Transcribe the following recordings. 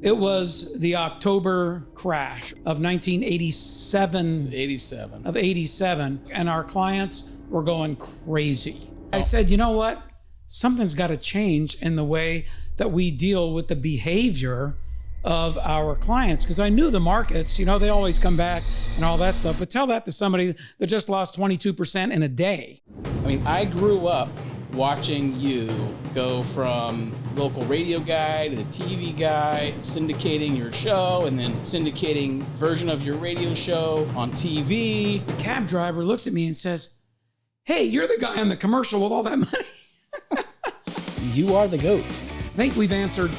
It was the October crash of 1987. 87. And our clients were going crazy. I said, you know what? Something's got to change in the way that we deal with the behavior of our clients. Because I knew the markets, they always come back and all that stuff. But tell that to somebody that just lost 22% in a day. I mean, I grew up watching you go from local radio guy to the TV guy, syndicating your show, and then syndicating version of your radio show on TV. The cab driver looks at me and says, hey, you're the guy on the commercial with all that money. You are the GOAT. I think we've answered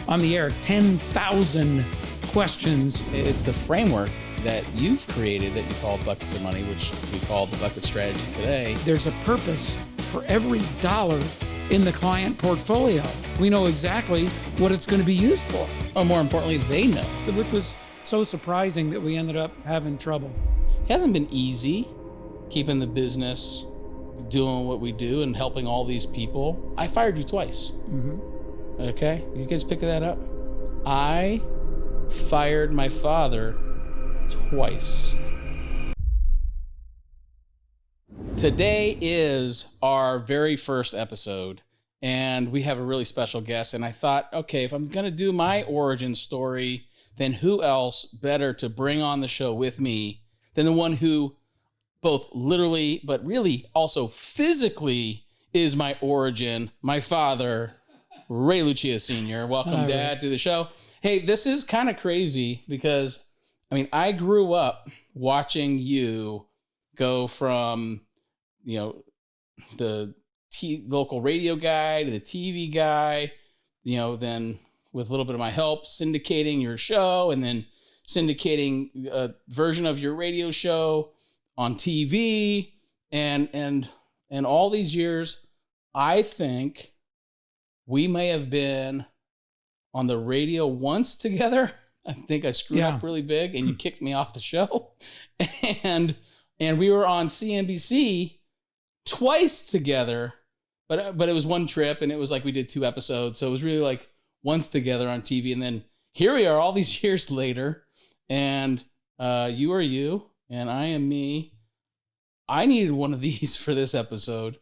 on the air 10,000 questions. It's the framework that you've created that you call buckets of money, which we call the bucket strategy today. There's a purpose for every dollar in the client portfolio. We know exactly what it's going to be used for. Or more importantly, they know. Which was so surprising that we ended up having trouble. It hasn't been easy keeping the business, doing what we do and helping all these people. I fired you twice. Mm-hmm. Okay, you guys pick that up? I fired my father twice. Today is our very first episode, and we have a really special guest. And I thought, okay, if I'm going to do my origin story, then who else better to bring on the show with me than the one who both literally, but really also physically is my origin, my father, Ray Lucia Sr. Welcome, Hi, Dad, Ray. to the show. Hey, this is kind of crazy because, I grew up watching you go from, the local radio guy to the TV guy, then with a little bit of my help, syndicating your show and then syndicating a version of your radio show on TV. And all these years, I think we may have been on the radio once together. I think I screwed up really big and you kicked me off the show. And we were on CNBC twice together, but it was one trip and it was like we did 2 episodes. So it was really like once together on TV. And then here we are all these years later, and you are you and I am me. I needed one of these for this episode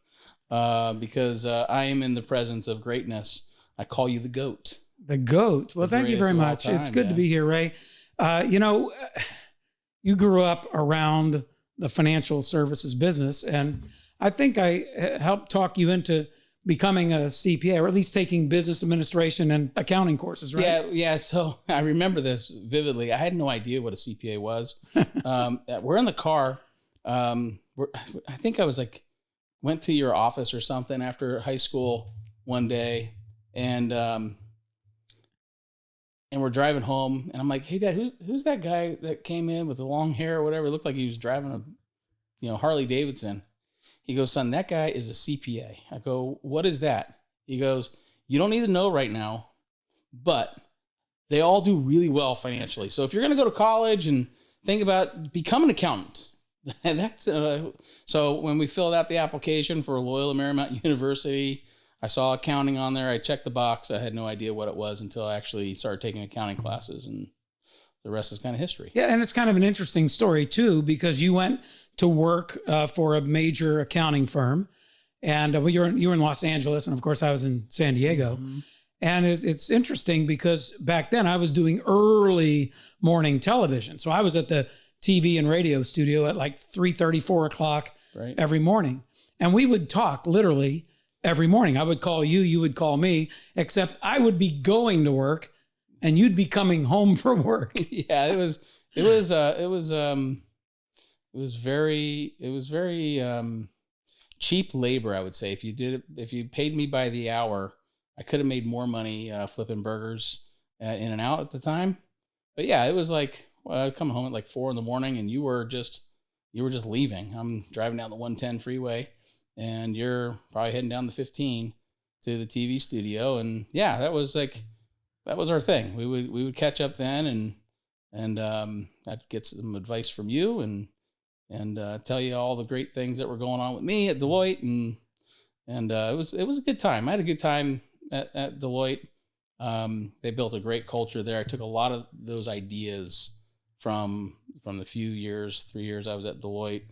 because I am in the presence of greatness. I call you the GOAT. The GOAT. Well, thank you very much. It's good to be here, Ray. You grew up around the financial services business, and I think I helped talk you into becoming a CPA, or at least taking business administration and accounting courses, right? Yeah. So I remember this vividly. I had no idea what a CPA was. We're in the car. I think I was went to your office or something after high school one day, and we're driving home, and I'm like, hey, Dad, who's that guy that came in with the long hair or whatever? It looked like he was driving a Harley Davidson. He goes, son, that guy is a CPA. I go, what is that? He goes, you don't need to know right now, but they all do really well financially. So if you're going to go to college and think about become an accountant, and that's so when we filled out the application for Loyola Marymount University, I saw accounting on there. I checked the box. I had no idea what it was until I actually started taking accounting classes, and the rest is kind of history. Yeah, and it's kind of an interesting story too, because you went to work for a major accounting firm, and you were in Los Angeles, and of course I was in San Diego. Mm-hmm. And it's interesting because back then I was doing early morning television, so I was at the TV and radio studio at like 3:30, 4 o'clock every morning, and we would talk literally every morning. I would call you, you would call me, except I would be going to work and you'd be coming home from work. Yeah, it was very cheap labor, I would say. If you paid me by the hour, I could have made more money flipping burgers in and out at the time. But yeah, it was like I'd come home at like 4 a.m. and you were just leaving. I'm driving down the 110 freeway, and you're probably heading down the 15 to the TV studio. And yeah, that was our thing. We would catch up then, and I'd get some advice from you and tell you all the great things that were going on with me at Deloitte, and it was a good time. I had a good time at Deloitte. They built a great culture there. I took a lot of those ideas from the 3 years I was at Deloitte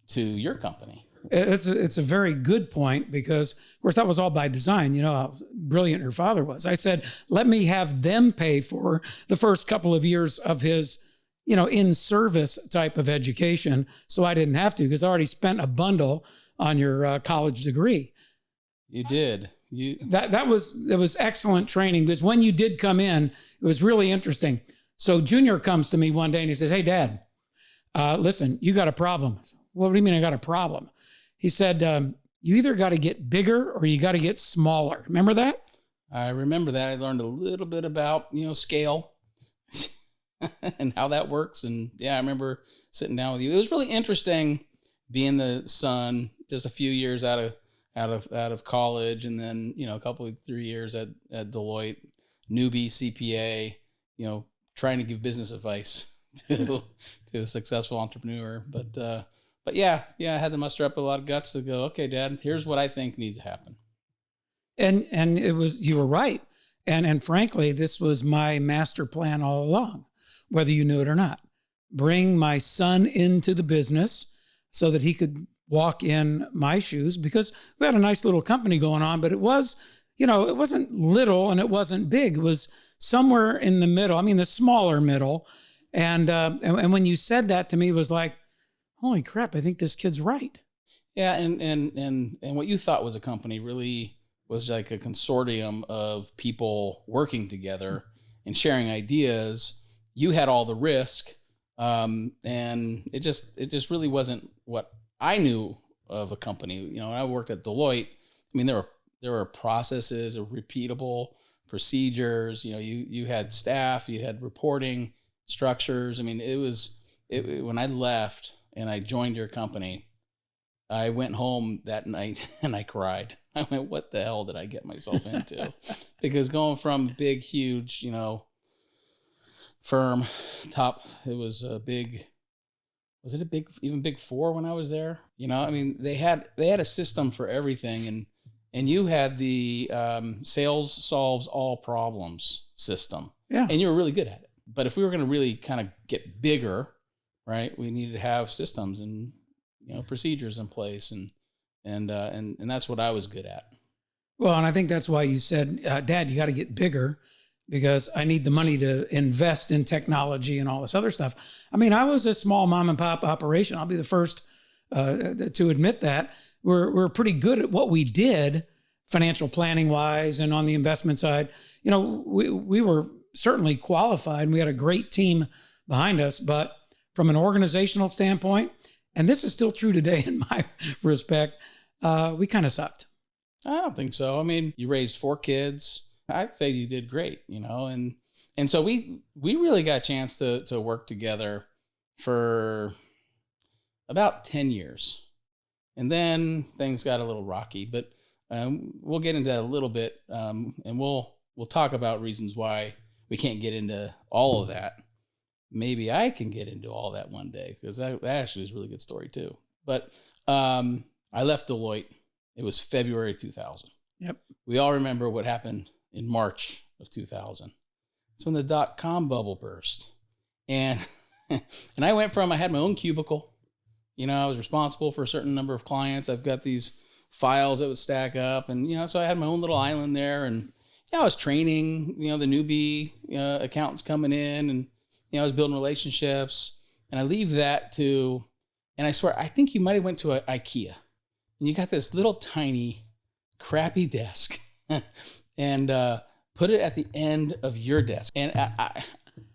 to your company. It's a very good point because, of course, that was all by design. You know how brilliant your father was. I said, let me have them pay for the first couple of years of his, in-service type of education, so I didn't have to because I already spent a bundle on your college degree. You did. That was excellent training because when you did come in, it was really interesting. So Junior comes to me one day and he says, "Hey, Dad, listen, you got a problem." I said, "What do you mean I got a problem?" He said, "You either got to get bigger or you got to get smaller." Remember that? I remember that. I learned a little bit about, scale and how that works. And yeah, I remember sitting down with you. It was really interesting being the son, just a few years out of college, and then, a couple of 3 years at Deloitte, newbie CPA, trying to give business advice to a successful entrepreneur. But yeah, I had to muster up a lot of guts to go, okay, Dad, here's what I think needs to happen. And you were right. And frankly, this was my master plan all along, whether you knew it or not. Bring my son into the business so that he could walk in my shoes, because we had a nice little company going on, but it was, it wasn't little and it wasn't big. It was somewhere in the middle. I mean, the smaller middle. And when you said that to me, it was like, holy crap, I think this kid's right. Yeah, and what you thought was a company really was like a consortium of people working together and sharing ideas. You had all the risk, and it just really wasn't what I knew of a company. When I worked at Deloitte, I mean, there were processes, repeatable procedures. You had staff, you had reporting structures. I mean, when I left and I joined your company, I went home that night and I cried. I went, what the hell did I get myself into? Because going from big, huge, firm it was a big, was it even big four when I was there? I mean, they had a system for everything, and you had the sales solves all problems system. Yeah. And you were really good at it. But if we were going to really kind of get bigger, right, we needed to have systems and procedures in place, and that's what I was good at. Well, and I think that's why you said, Dad, you got to get bigger, because I need the money to invest in technology and all this other stuff. I mean, I was a small mom and pop operation. I'll be the first to admit that. We're pretty good at what we did, financial planning wise, and on the investment side. We were certainly qualified, and we had a great team behind us, but from an organizational standpoint, and this is still true today in my respect, we kind of sucked. I don't think so. I mean, you raised 4 kids. I'd say you did great, and so we really got a chance to work together for about 10 years. And then things got a little rocky, but we'll get into that a little bit, and we'll talk about reasons why we can't get into all of that. Maybe I can get into all that one day, because that actually is a really good story too. But I left Deloitte. It was February 2000. Yep. We all remember what happened in March of 2000. It's when the dot-com bubble burst. And I went from, I had my own cubicle. I was responsible for a certain number of clients. I've got these files that would stack up. And, so I had my own little island there. And I was training, the newbie accountants coming in. And, I was building relationships. And I leave that to, and I swear, I think you might have went to IKEA. And you got this little tiny, crappy desk. And put it at the end of your desk. And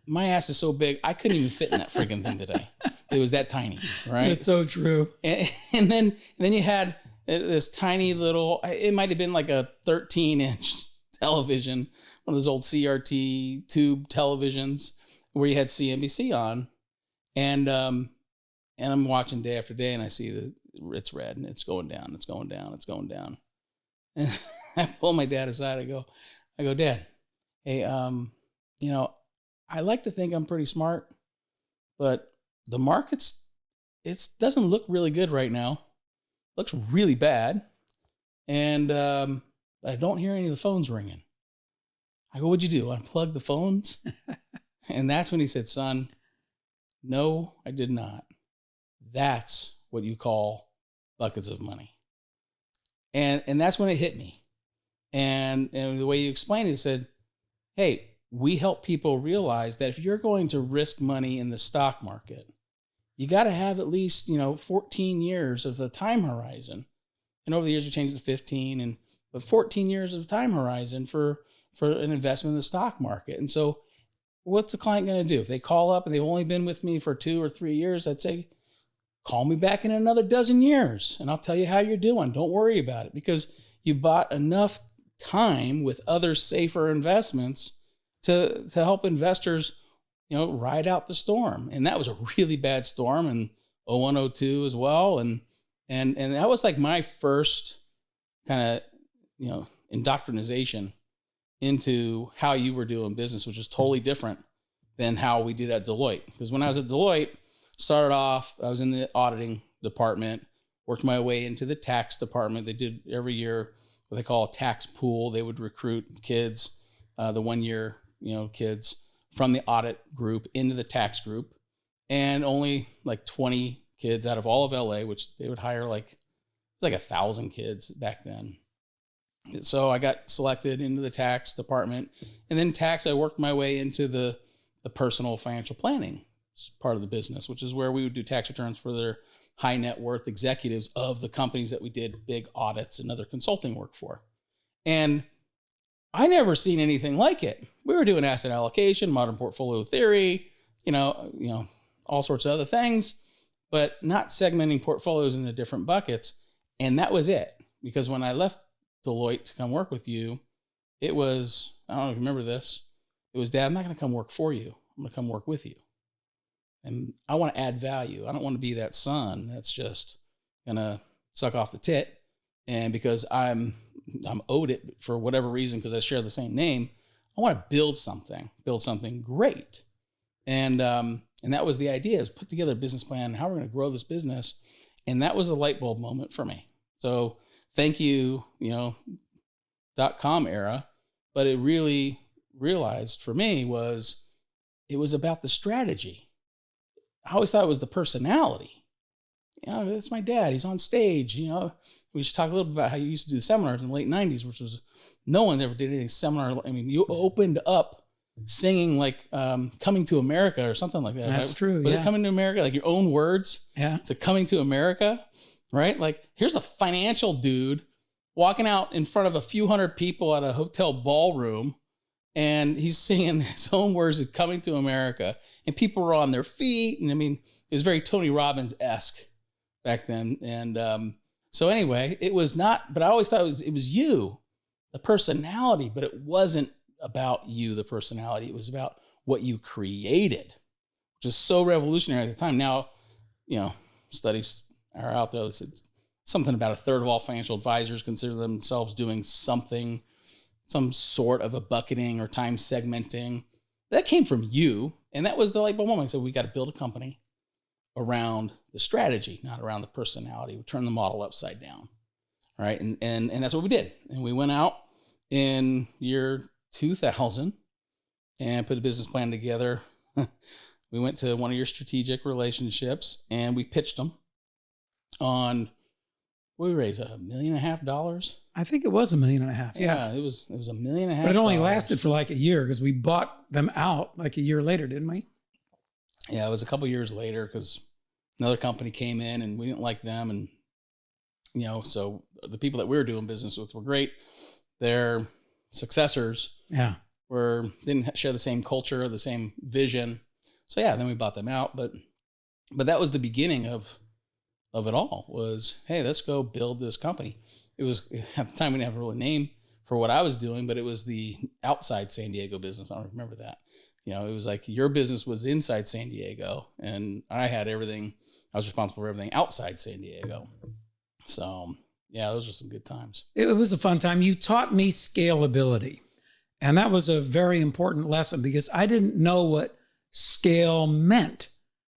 my ass is so big, I couldn't even fit in that freaking thing today. It was that tiny, right? That's so true. And then you had this tiny little, it might have been like a 13-inch television, one of those old CRT tube televisions where you had CNBC on. And I'm watching day after day, and I see that it's red and it's going down, it's going down, it's going down. And I pull my dad aside. I go, Dad, hey, I like to think I'm pretty smart, but the market's, it doesn't look really good right now. Looks really bad. And I don't hear any of the phones ringing. I go, what'd you do? Unplug the phones? And that's when he said, son, no, I did not. That's what you call buckets of money. And that's when it hit me. And the way you explained it, he said, hey, we help people realize that if you're going to risk money in the stock market, you got to have at least, 14 years of a time horizon. And over the years, we changed it to 15, but 14 years of time horizon for an investment in the stock market. And so what's the client going to do? If they call up and they've only been with me for 2 or 3 years, I'd say, call me back in another dozen years and I'll tell you how you're doing. Don't worry about it, because you bought enough time with other safer investments to help investors, ride out the storm. And that was a really bad storm in 01, 02 as well. And that was like my first kind of, indoctrination into how you were doing business, which is totally different than how we did at Deloitte. Because when I was at Deloitte, started off, I was in the auditing department, worked my way into the tax department. They did every year what they call a tax pool. They would recruit kids, the 1 year, kids from the audit group into the tax group, and only like 20 kids out of all of LA, which they would hire like 1,000 kids back then. So I got selected into the tax department, and then tax, I worked my way into the personal financial planning part of the business, which is where we would do tax returns for their high net worth executives of the companies that we did big audits and other consulting work for. And I never seen anything like it. We were doing asset allocation, modern portfolio theory, all sorts of other things, but not segmenting portfolios into different buckets. And that was it. Because when I left Deloitte to come work with you, it was, I don't know if you remember this, it was, Dad, I'm not going to come work for you. I'm going to come work with you. And I want to add value. I don't want to be that son that's just going to suck off the tit. And because I'm owed it for whatever reason, because I share the same name, I want to build something great. And that was the idea, is put together a business plan, how we're going to grow this business. And that was a light bulb moment for me. So thank you, .com era, but it really realized for me it was about the strategy. I always thought it was the personality. It's my dad. He's on stage. We should talk a little bit about how you used to do seminars in the late 90s, which was, no one ever did any seminar. I mean, you opened up singing like Coming to America or something like that. That's right? true. Was it Coming to America? Like your own words to Coming to America, right? Like here's a financial dude walking out in front of a few hundred people at a hotel ballroom, and he's singing his own words of Coming to America, and people were on their feet. And I mean, it was very Tony Robbins-esque back then. And so anyway, it was not, but I always thought it was you, the personality, but it wasn't about you, the personality. It was about what you created, which is so revolutionary at the time. Now, studies are out there that said something about a third of all financial advisors consider themselves doing something, some sort of a bucketing or time segmenting. That came from you. And that was the light bulb moment. I said, we got to build a company around the strategy, not around the personality. We turned the model upside down. All right. And that's what we did. And we went out in year 2000 and put a business plan together. We went to one of your strategic relationships and we pitched them on, what did we raise, $1.5 million? I think it was $1.5 million. Yeah, it was $1.5 million. But it only lasted for like a year, because we bought them out like a year later, didn't we? Yeah, it was a couple years later, because another company came in and we didn't like them. And, so the people that we were doing business with were great. Their successors didn't share the same culture, the same vision. So yeah, then we bought them out. But that was the beginning of it all, was, hey, let's go build this company. It was, at the time, we didn't have a real name for what I was doing, but it was the outside San Diego business. I don't remember that. It was like your business was inside San Diego, and I had everything. I was responsible for everything outside San Diego. So yeah, those were some good times. It was a fun time. You taught me scalability, and that was a very important lesson, because I didn't know what scale meant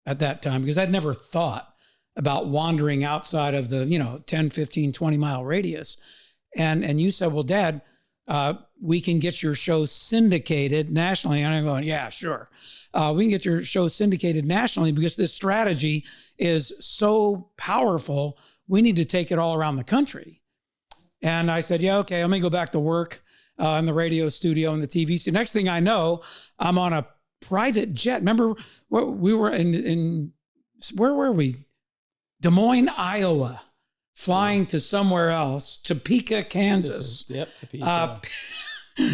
at that time, because I'd never thought about wandering outside of the, 10, 15, 20 mile radius. And you said, well, Dad, we can get your show syndicated nationally. And I'm going, yeah, sure. We can get your show syndicated nationally because this strategy is so powerful. We need to take it all around the country. And I said, yeah, okay, let me go back to work in the radio studio and the TV studio. Next thing I know, I'm on a private jet. Remember, we were in where were we? Des Moines, Iowa, flying to somewhere else, Topeka, Kansas. Yep, Topeka.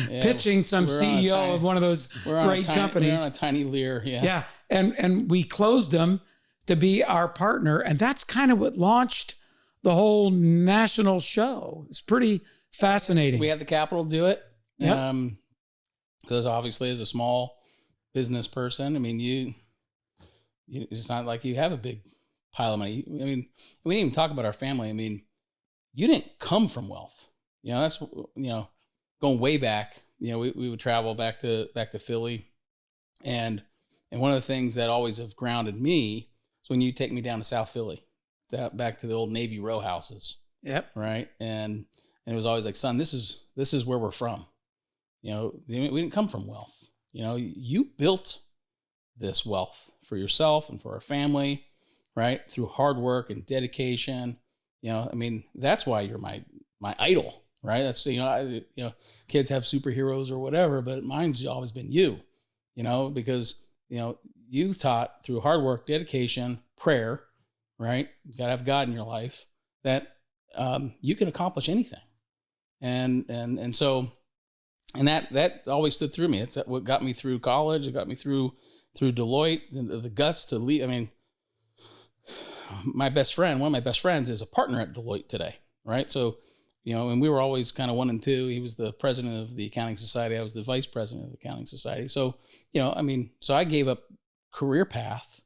Pitching some CEO of one of those great companies. We're on a tiny Lear, yeah. Yeah, and we closed them to be our partner, and that's kind of what launched the whole national show. It's pretty fascinating. We had the capital to do it. Yep. Because obviously, as a small business person, I mean, you it's not like you have a big pile of money. I mean, we didn't even talk about our family. I mean, you didn't come from wealth. You know, that's, you know, going way back, you know, we would travel back to Philly. And one of the things that always have grounded me is when you take me down to South Philly, back to the old Navy row houses. Yep. Right. And it was always like, son, this is where we're from. You know, we didn't come from wealth. You know, you built this wealth for yourself and for our family, right? Through hard work and dedication. You know, I mean, that's why you're my idol, right? That's, you know, kids have superheroes or whatever, but mine's always been you, you know, because, you know, you taught through hard work, dedication, prayer, right? You got to have God in your life, that you can accomplish anything. And so, and that always stood through me. It's what got me through college. It got me through Deloitte, the guts to leave. I mean, one of my best friends is a partner at Deloitte today. Right. So, you know, and we were always kind of 1 and 2. He was the president of the accounting society. I was the vice president of the accounting society. So, you know, I mean, so I gave up career path.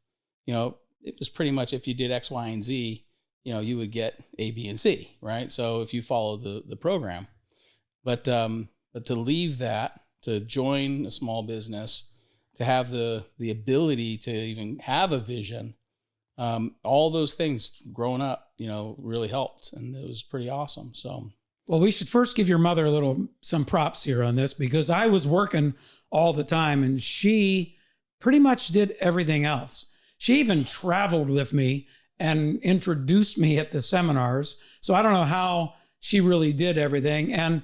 You know, it was pretty much, if you did X, Y, and Z, you know, you would get A, B, and C, right? So if you follow the program, but to leave that, to join a small business, to have the ability to even have a vision, all those things growing up, you know, really helped, and it was pretty awesome. So, well, we should first give your mother some props here on this, because I was working all the time and she pretty much did everything else. She even traveled with me and introduced me at the seminars. So I don't know how she really did everything. And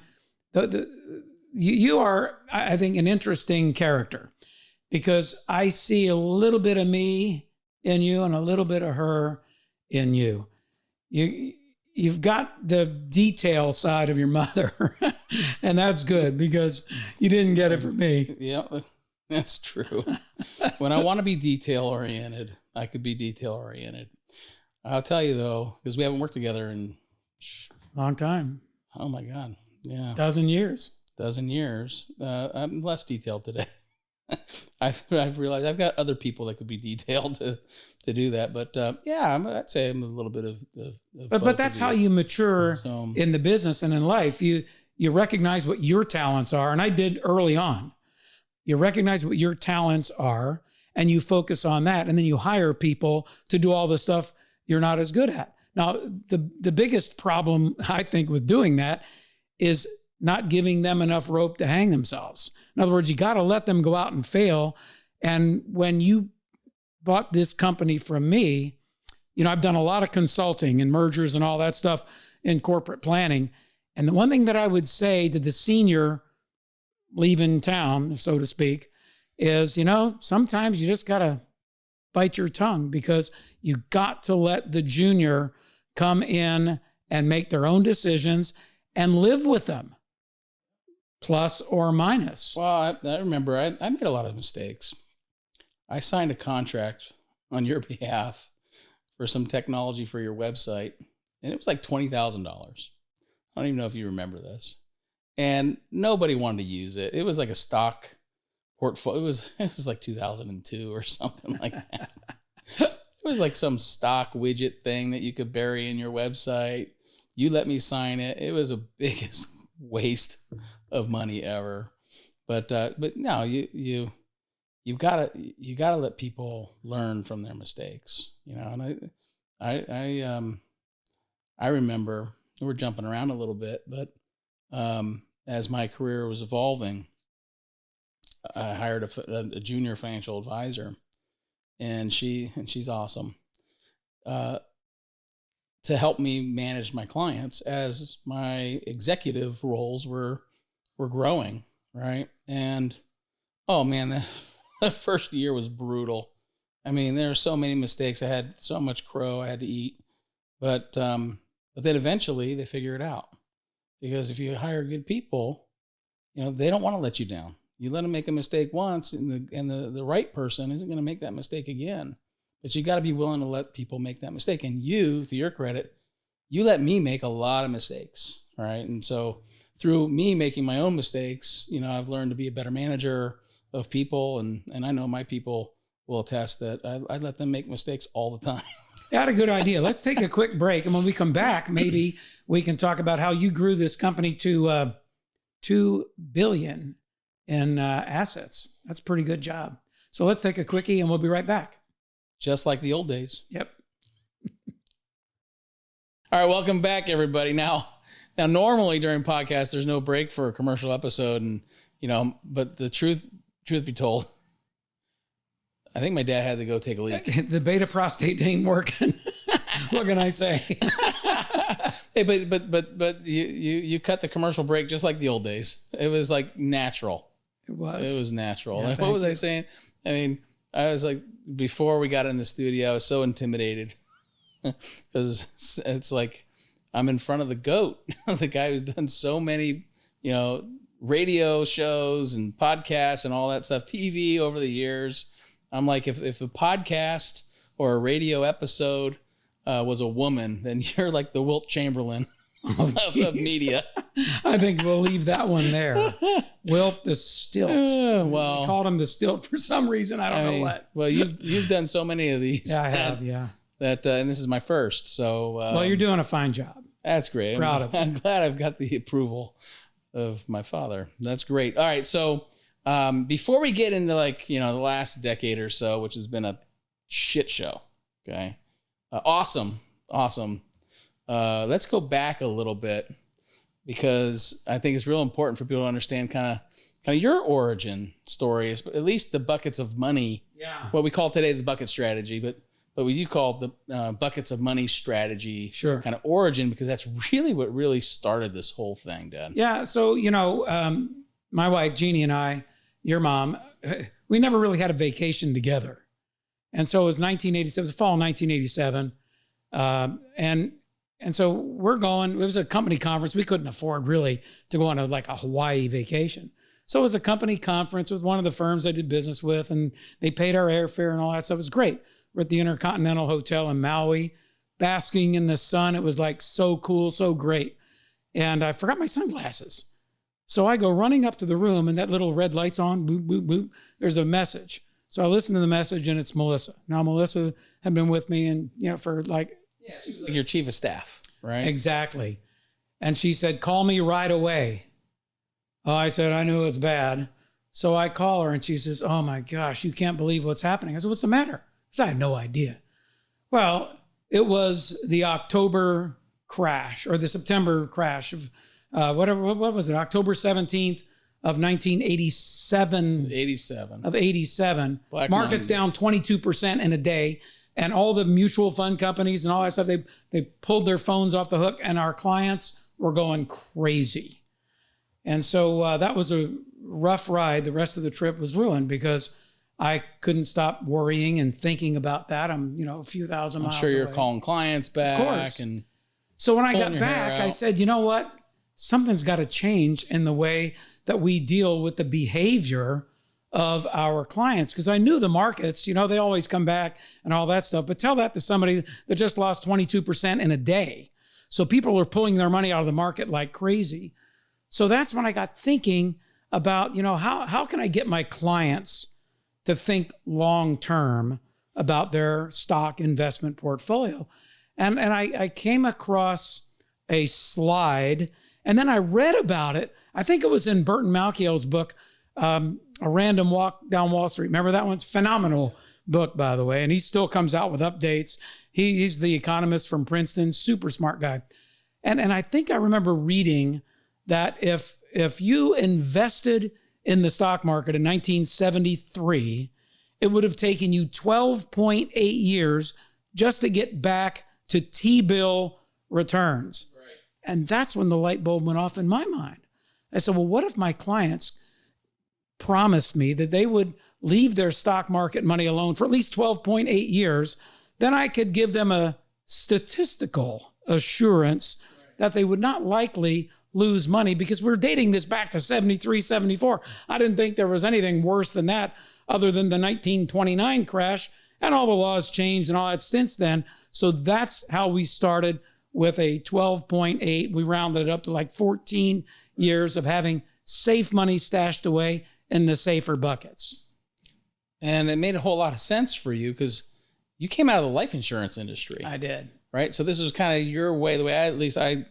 you are, I think, an interesting character, because I see a little bit of me in you and a little bit of her in you. You've got the detail side of your mother, and that's good, because you didn't get it from me. Yeah, that's true. When I want to be detail oriented, I could be detail oriented. I'll tell you though, because we haven't worked together in long time. Oh my God. Yeah. Dozen years. I'm less detailed today. I've realized I've got other people that could be detailed to do that. But yeah, I'd say I'm a little bit of but that's how you mature in the business and in life. You recognize what your talents are. And I did early on. You recognize what your talents are and you focus on that. And then you hire people to do all the stuff you're not as good at. Now, the biggest problem, I think, with doing that is not giving them enough rope to hang themselves. In other words, you got to let them go out and fail. And when you bought this company from me, you know, I've done a lot of consulting and mergers and all that stuff in corporate planning. And the one thing that I would say to the senior leaving town, so to speak, is, you know, sometimes you just got to bite your tongue, because you got to let the junior come in and make their own decisions and live with them, plus or minus. Well, I remember I made a lot of mistakes. I signed a contract on your behalf for some technology for your website, and it was like $20,000. I don't even know if you remember this. And nobody wanted to use it. It was like a stock portfolio. It was like 2002 or something like that. It was like some stock widget thing that you could bury in your website. You let me sign it. It was the biggest waste of money ever. But no, you've got to let people learn from their mistakes, you know. And I remember, we're jumping around a little bit, but as my career was evolving, I hired a junior financial advisor, and she's awesome, to help me manage my clients as my executive roles were growing, right? And oh man, the first year was brutal. I mean, there are so many mistakes. I had so much crow I had to eat, but then eventually they figure it out, because if you hire good people, they don't want to let you down. You let them make a mistake once, and the right person isn't going to make that mistake again. But you got to be willing to let people make that mistake. And you, to your credit, you let me make a lot of mistakes, right? And so through me making my own mistakes, I've learned to be a better manager of people, and I know my people will attest that I let them make mistakes all the time. That's a good idea. Let's take a quick break, and when we come back, maybe we can talk about how you grew this company to $2 billion in assets. That's a pretty good job. So let's take a quickie, and we'll be right back. Just like the old days. Yep. All right, welcome back, everybody. Now, normally during podcasts, there's no break for a commercial episode, and but the truth be told, I think my dad had to go take a leak. The beta prostate ain't working. What can I say? Hey, but you cut the commercial break just like the old days. It was like natural. It was natural. Yeah, like, what was I saying? I mean, I was like, before we got in the studio, I was so intimidated because it's like I'm in front of the GOAT, the guy who's done so many, radio shows and podcasts and all that stuff, TV over the years. I'm like, if a podcast or a radio episode was a woman, then you're like the Wilt Chamberlain of media. I think we'll leave that one there. Wilt the Stilt. Well, we called him the Stilt for some reason. I don't know what. Well, you've done so many of these. Yeah, I have. Yeah. That and this is my first. So well, you're doing a fine job. That's great. Proud of you. I'm glad I've got the approval of my father. That's great. All right, so before we get into the last decade or so, which has been a shit show. Okay. Awesome. Let's go back a little bit, because I think it's real important for people to understand kind of your origin story, at least the buckets of money. Yeah. What we call today the bucket strategy, but what you call the buckets of money strategy. Sure. Kind of origin, because that's really what really started this whole thing, Dad. Yeah. So, my wife, Jeannie, and I, your mom, we never really had a vacation together. And so it was 1987, it was fall of 1987. And so we're going, it was a company conference. We couldn't afford really to go on a Hawaii vacation. So it was a company conference with one of the firms I did business with, and they paid our airfare and all that stuff. It was great. We're at the Intercontinental Hotel in Maui, basking in the sun. It was so cool, so great. And I forgot my sunglasses. So I go running up to the room, and that little red light's on, boop, boop, boop. There's a message. So I listen to the message, and it's Melissa. Now, Melissa had been with me and, for she's like your chief of staff, right? Exactly. And she said, call me right away. Oh, I said, I knew it was bad. So I call her, and she says, oh my gosh, you can't believe what's happening. I said, what's the matter? I said, I had no idea. Well, it was the October crash, or the September crash of what was it? October 17th of 1987. 87. Black Markets Monday. down 22% in a day. And all the mutual fund companies and all that stuff, they pulled their phones off the hook, and our clients were going crazy. And so that was a rough ride. The rest of the trip was ruined because I couldn't stop worrying and thinking about that. I'm, a few thousand miles I'm sure you're away. calling clients back. Of course. And so when I got pulling your hair back, I out. said, you know what? Something's got to change in the way that we deal with the behavior of our clients. Because I knew the markets, they always come back and all that stuff. But tell that to somebody that just lost 22% in a day. So people are pulling their money out of the market like crazy. So that's when I got thinking about, how can I get my clients to think long-term about their stock investment portfolio? And I came across a slide, and then I read about it. I think it was in Burton Malkiel's book, A Random Walk Down Wall Street. Remember that one? It's a phenomenal book, by the way. And he still comes out with updates. He's the economist from Princeton, super smart guy. And I think I remember reading that if if you invested in the stock market in 1973, it would have taken you 12.8 years just to get back to T-bill returns. Right. And that's when the light bulb went off in my mind. I said, well, what if my clients promised me that they would leave their stock market money alone for at least 12.8 years? Then I could give them a statistical assurance that they would not likely lose money, because we're dating this back to 73, 74. I didn't think there was anything worse than that other than the 1929 crash, and all the laws changed and all that since then. So that's how we started with a 12.8. We rounded it up to like 14 years of having safe money stashed away in the safer buckets. And it made a whole lot of sense for you because you came out of the life insurance industry. I did. Right. So this was kind of your way, the way I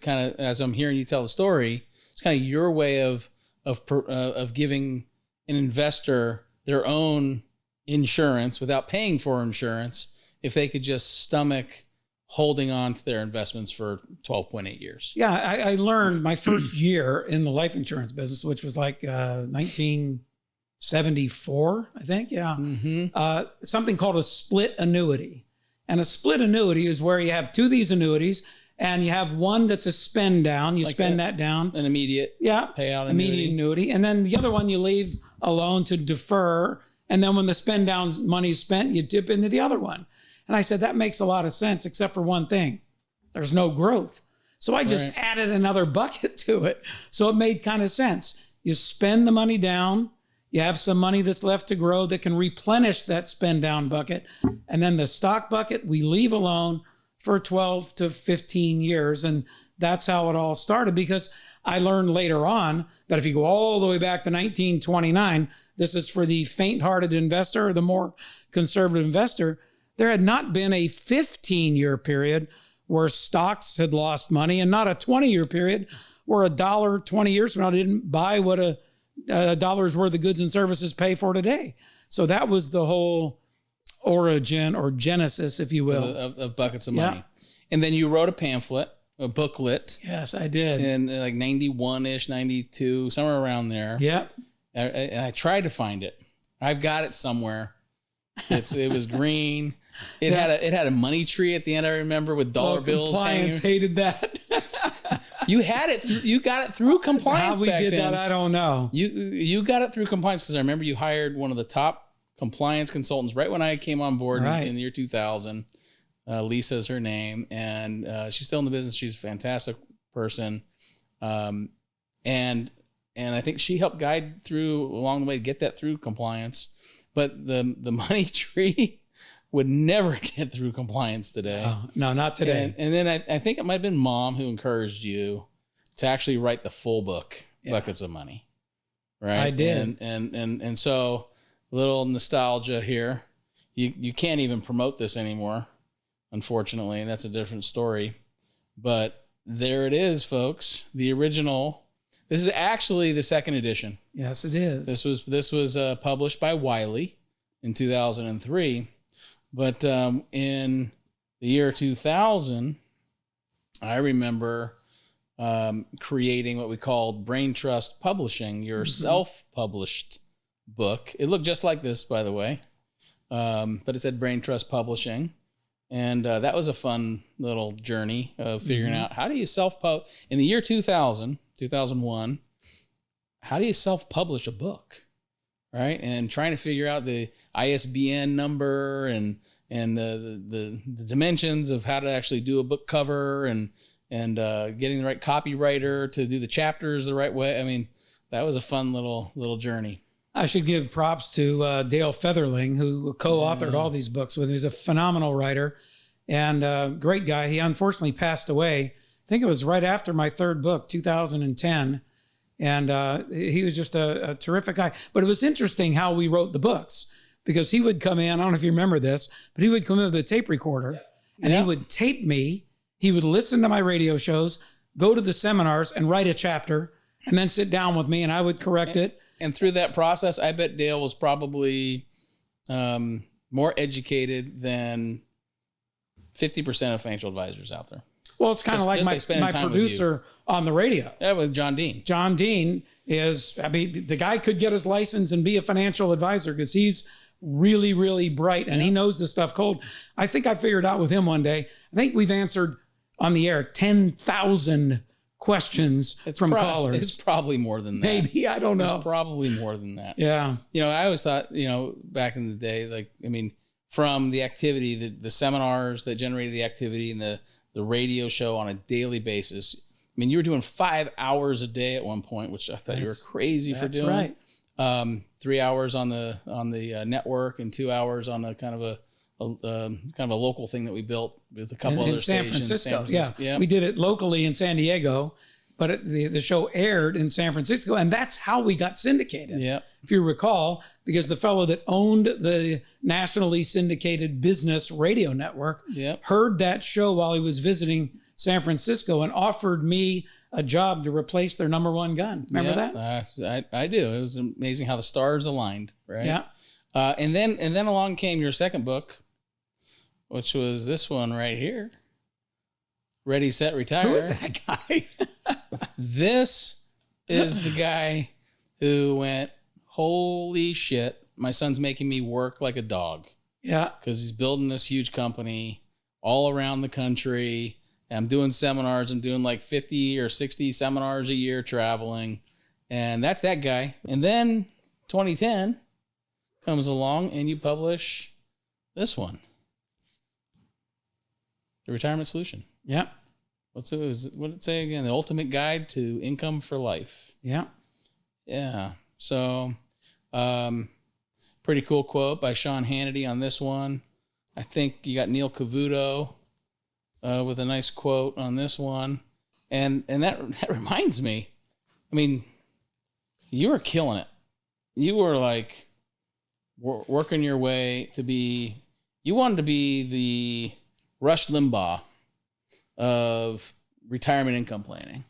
kind of, as I'm hearing you tell the story, it's kind of your way of giving an investor their own insurance without paying for insurance if they could just stomach holding on to their investments for 12.8 years. Yeah, I learned my first year in the life insurance business, which was like 1974, I think. Yeah. Mm-hmm. Something called a split annuity. And a split annuity is where you have two of these annuities and you have one that's a spend down. You like spend that down. An immediate payout immediate annuity. And then the other one you leave alone to defer. And then when the spend down money is spent, you dip into the other one. And I said, that makes a lot of sense, except for one thing. There's no growth. So I just added another bucket to it. So it made kind of sense. You spend the money down. You have some money that's left to grow that can replenish that spend down bucket. And then the stock bucket, we leave alone for 12 to 15 years. And that's how it all started, because I learned later on that if you go all the way back to 1929, this is for the faint-hearted investor or the more conservative investor, there had not been a 15-year period where stocks had lost money, and not a 20-year period where $1 20 years from now didn't buy what a dollar's worth of goods and services pay for today. So that was the whole origin or genesis, if you will, of buckets of money. And then you wrote a pamphlet, a booklet. Yes, I did. In like 91-ish, 92, somewhere around there. Yeah. And I tried to find it. I've got it somewhere. It was green. It had a money tree at the end, I remember, with dollar bills. Compliance hated that. You had it. You got it through compliance. How we did that, I don't know. You got it through compliance because I remember you hired one of the top compliance consultants right when I came on board in the year 2000. Lisa is her name, and she's still in the business. She's a fantastic person, and I think she helped guide through along the way to get that through compliance. But the money tree would never get through compliance today. Oh, no, not today. And then I think it might have been Mom who encouraged you to actually write the full book, Buckets of Money. Right? I did. And so a little nostalgia here. You can't even promote this anymore, unfortunately. That's a different story. But there it is, folks. The original. This is actually the second edition. Yes, it is. This was published by Wiley in 2003. But in the year 2000, I remember creating what we called Brain Trust Publishing, your self-published book. It looked just like this, by the way, but it said Brain Trust Publishing. And that was a fun little journey of figuring out how do you self-publish. In the year 2001, how do you self-publish a book? Right, and trying to figure out the ISBN number and the dimensions of how to actually do a book cover and getting the right copywriter to do the chapters the right way. I mean, that was a fun little journey. I should give props to Dale Featherling, who co-authored all these books with me. He's a phenomenal writer and a great guy. He unfortunately passed away. I think it was right after my third book, 2010. And he was just a terrific guy. But it was interesting how we wrote the books, because he would come in, I don't know if you remember this, but he would come in with a tape recorder and he would tape me. He would listen to my radio shows, go to the seminars and write a chapter, and then sit down with me and I would correct it. And through that process, I bet Dale was probably more educated than 50% of financial advisors out there. Well, it's kind of like my producer on the radio. Yeah, with John Dean. John Dean is, I mean, the guy could get his license and be a financial advisor because he's really, really bright and he knows this stuff cold. I think I figured out with him one day, I think we've answered on the air 10,000 questions from callers. It's probably more than that. Maybe, I don't know. It's probably more than that. Yeah. You know, I always thought, you know, back in the day, like, I mean, from the activity, the seminars that generated the activity and the radio show on a daily basis. I mean, you were doing 5 hours a day at one point, which I thought you were crazy for doing. That's right. 3 hours on the network and 2 hours on a kind of a local thing that we built with a couple other San stations. Francisco. Yeah, we did it locally in San Diego, but the show aired in San Francisco, and that's how we got syndicated. Yeah, if you recall, because the fellow that owned the nationally syndicated business radio network heard that show while he was visiting San Francisco and offered me a job to replace their number one gun. Remember that? I do. It was amazing how the stars aligned, right? Yeah. And then along came your second book, which was this one right here. Ready, Set, Retire. Who is that guy? This is the guy who went, holy shit, my son's making me work like a dog. Yeah. Because he's building this huge company all around the country. I'm doing seminars. I'm doing like 50 or 60 seminars a year traveling. And that's that guy. And then 2010 comes along and you publish this one. The Retirement Solution. Yeah. What did it say again? The Ultimate Guide to Income for Life. Yeah. Yeah. So, pretty cool quote by Sean Hannity on this one. I think you got Neil Cavuto with a nice quote on this one. And that reminds me, I mean, you were killing it. You were like working your way to be, you wanted to be the Rush Limbaugh of retirement income planning.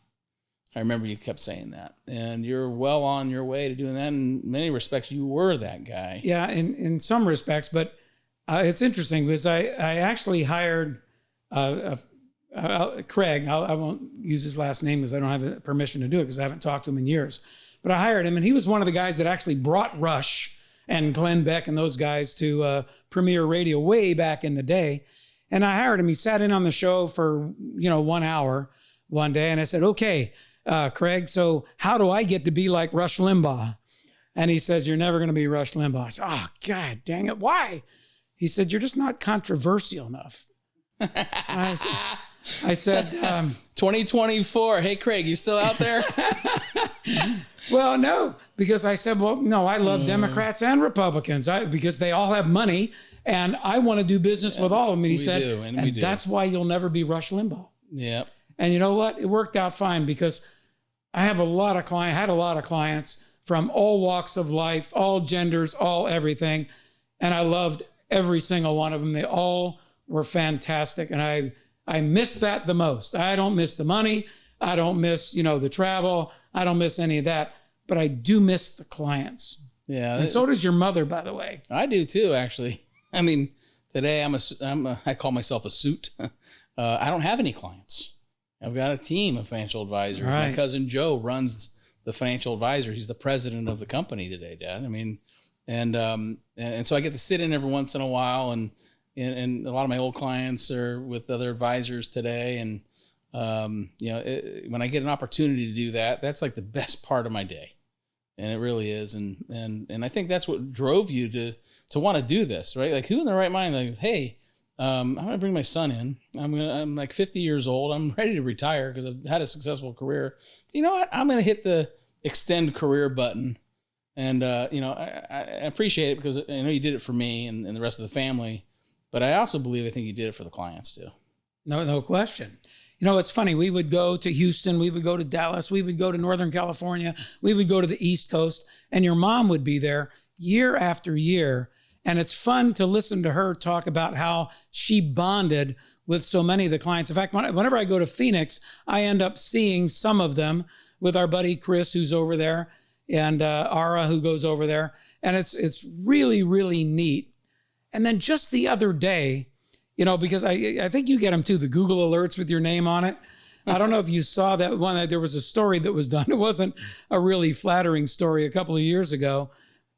I remember you kept saying that, and you're well on your way to doing that. In many respects, you were that guy. Yeah, in some respects, but it's interesting because I actually hired Craig. I won't use his last name because I don't have permission to do it because I haven't talked to him in years. But I hired him, and he was one of the guys that actually brought Rush and Glenn Beck and those guys to Premier Radio way back in the day. And I hired him. He sat in on the show for 1 hour one day, and I said, "Okay, Craig, so how do I get to be like Rush Limbaugh?" And he says, "You're never going to be Rush Limbaugh." I said, "Oh, God dang it. Why?" He said, "You're just not controversial enough." I said 2024. Hey, Craig, you still out there? Well, no, because I said, well, no, I love Democrats and Republicans because they all have money and I want to do business with all of them. And he said, and that's why you'll never be Rush Limbaugh. Yeah. And you know what? It worked out fine because I have had a lot of clients from all walks of life, all genders, all everything. And I loved every single one of them. They all were fantastic. And I miss that the most. I don't miss the money. I don't miss, the travel. I don't miss any of that, but I do miss the clients. Yeah. And so does your mother, by the way. I do too, actually. I mean, today I call myself a suit. I don't have any clients. I've got a team of financial advisors. Right. My cousin Joe runs the financial advisor. He's the president of the company today, Dad. I mean, and so I get to sit in every once in a while, and a lot of my old clients are with other advisors today. And, when I get an opportunity to do that, that's like the best part of my day. And it really is. And I think that's what drove you to want to do this, right? Like, who in their right mind, like, hey, I'm going to bring my son in. I'm like 50 years old. I'm ready to retire because I've had a successful career. You know what? I'm going to hit the extend career button. And, I appreciate it because I know you did it for me and the rest of the family, but I also I think you did it for the clients too. No question. It's funny. We would go to Houston. We would go to Dallas. We would go to Northern California. We would go to the East Coast. And your mom would be there year after year. And it's fun to listen to her talk about how she bonded with so many of the clients. In fact, whenever I go to Phoenix, I end up seeing some of them with our buddy Chris, who's over there, and Ara, who goes over there. And it's really, really neat. And then just the other day, because I think you get them too, the Google alerts with your name on it. I don't know if you saw that one. There was a story that was done. It wasn't a really flattering story a couple of years ago,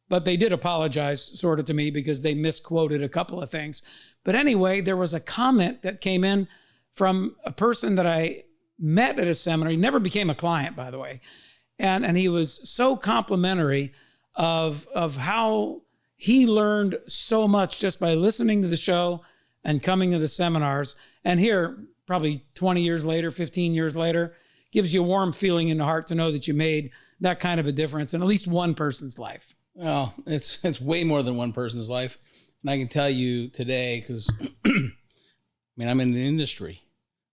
but they did apologize sort of to me because they misquoted a couple of things. But anyway, there was a comment that came in from a person that I met at a seminar. He never became a client, by the way. And he was so complimentary of how he learned so much just by listening to the show and coming to the seminars. And here, probably 20 years later, 15 years later, gives you a warm feeling in the heart to know that you made that kind of a difference in at least one person's life. Well, it's way more than one person's life. And I can tell you today, because I'm in the industry.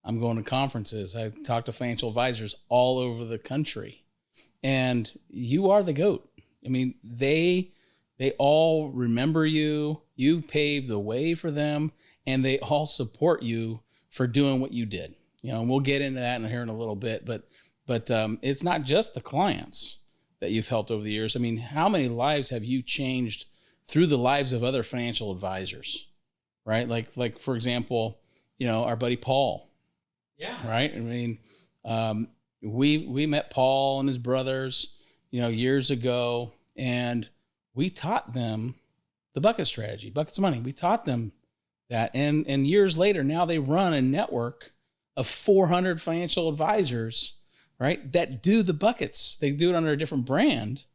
I'm going to conferences. I talk to financial advisors all over the country. And you are the GOAT. They all remember you. You paved the way for them, and they all support you for doing what you did. And we'll get into that here in a little bit, but it's not just the clients that you've helped over the years. How many lives have you changed through the lives of other financial advisors, right? Like for example, our buddy Paul. Yeah. Right. We met Paul and his brothers, years ago, and we taught them the bucket strategy, buckets of money. We taught them that. And years later, now they run a network of 400 financial advisors, right, that do the buckets. They do it under a different brand,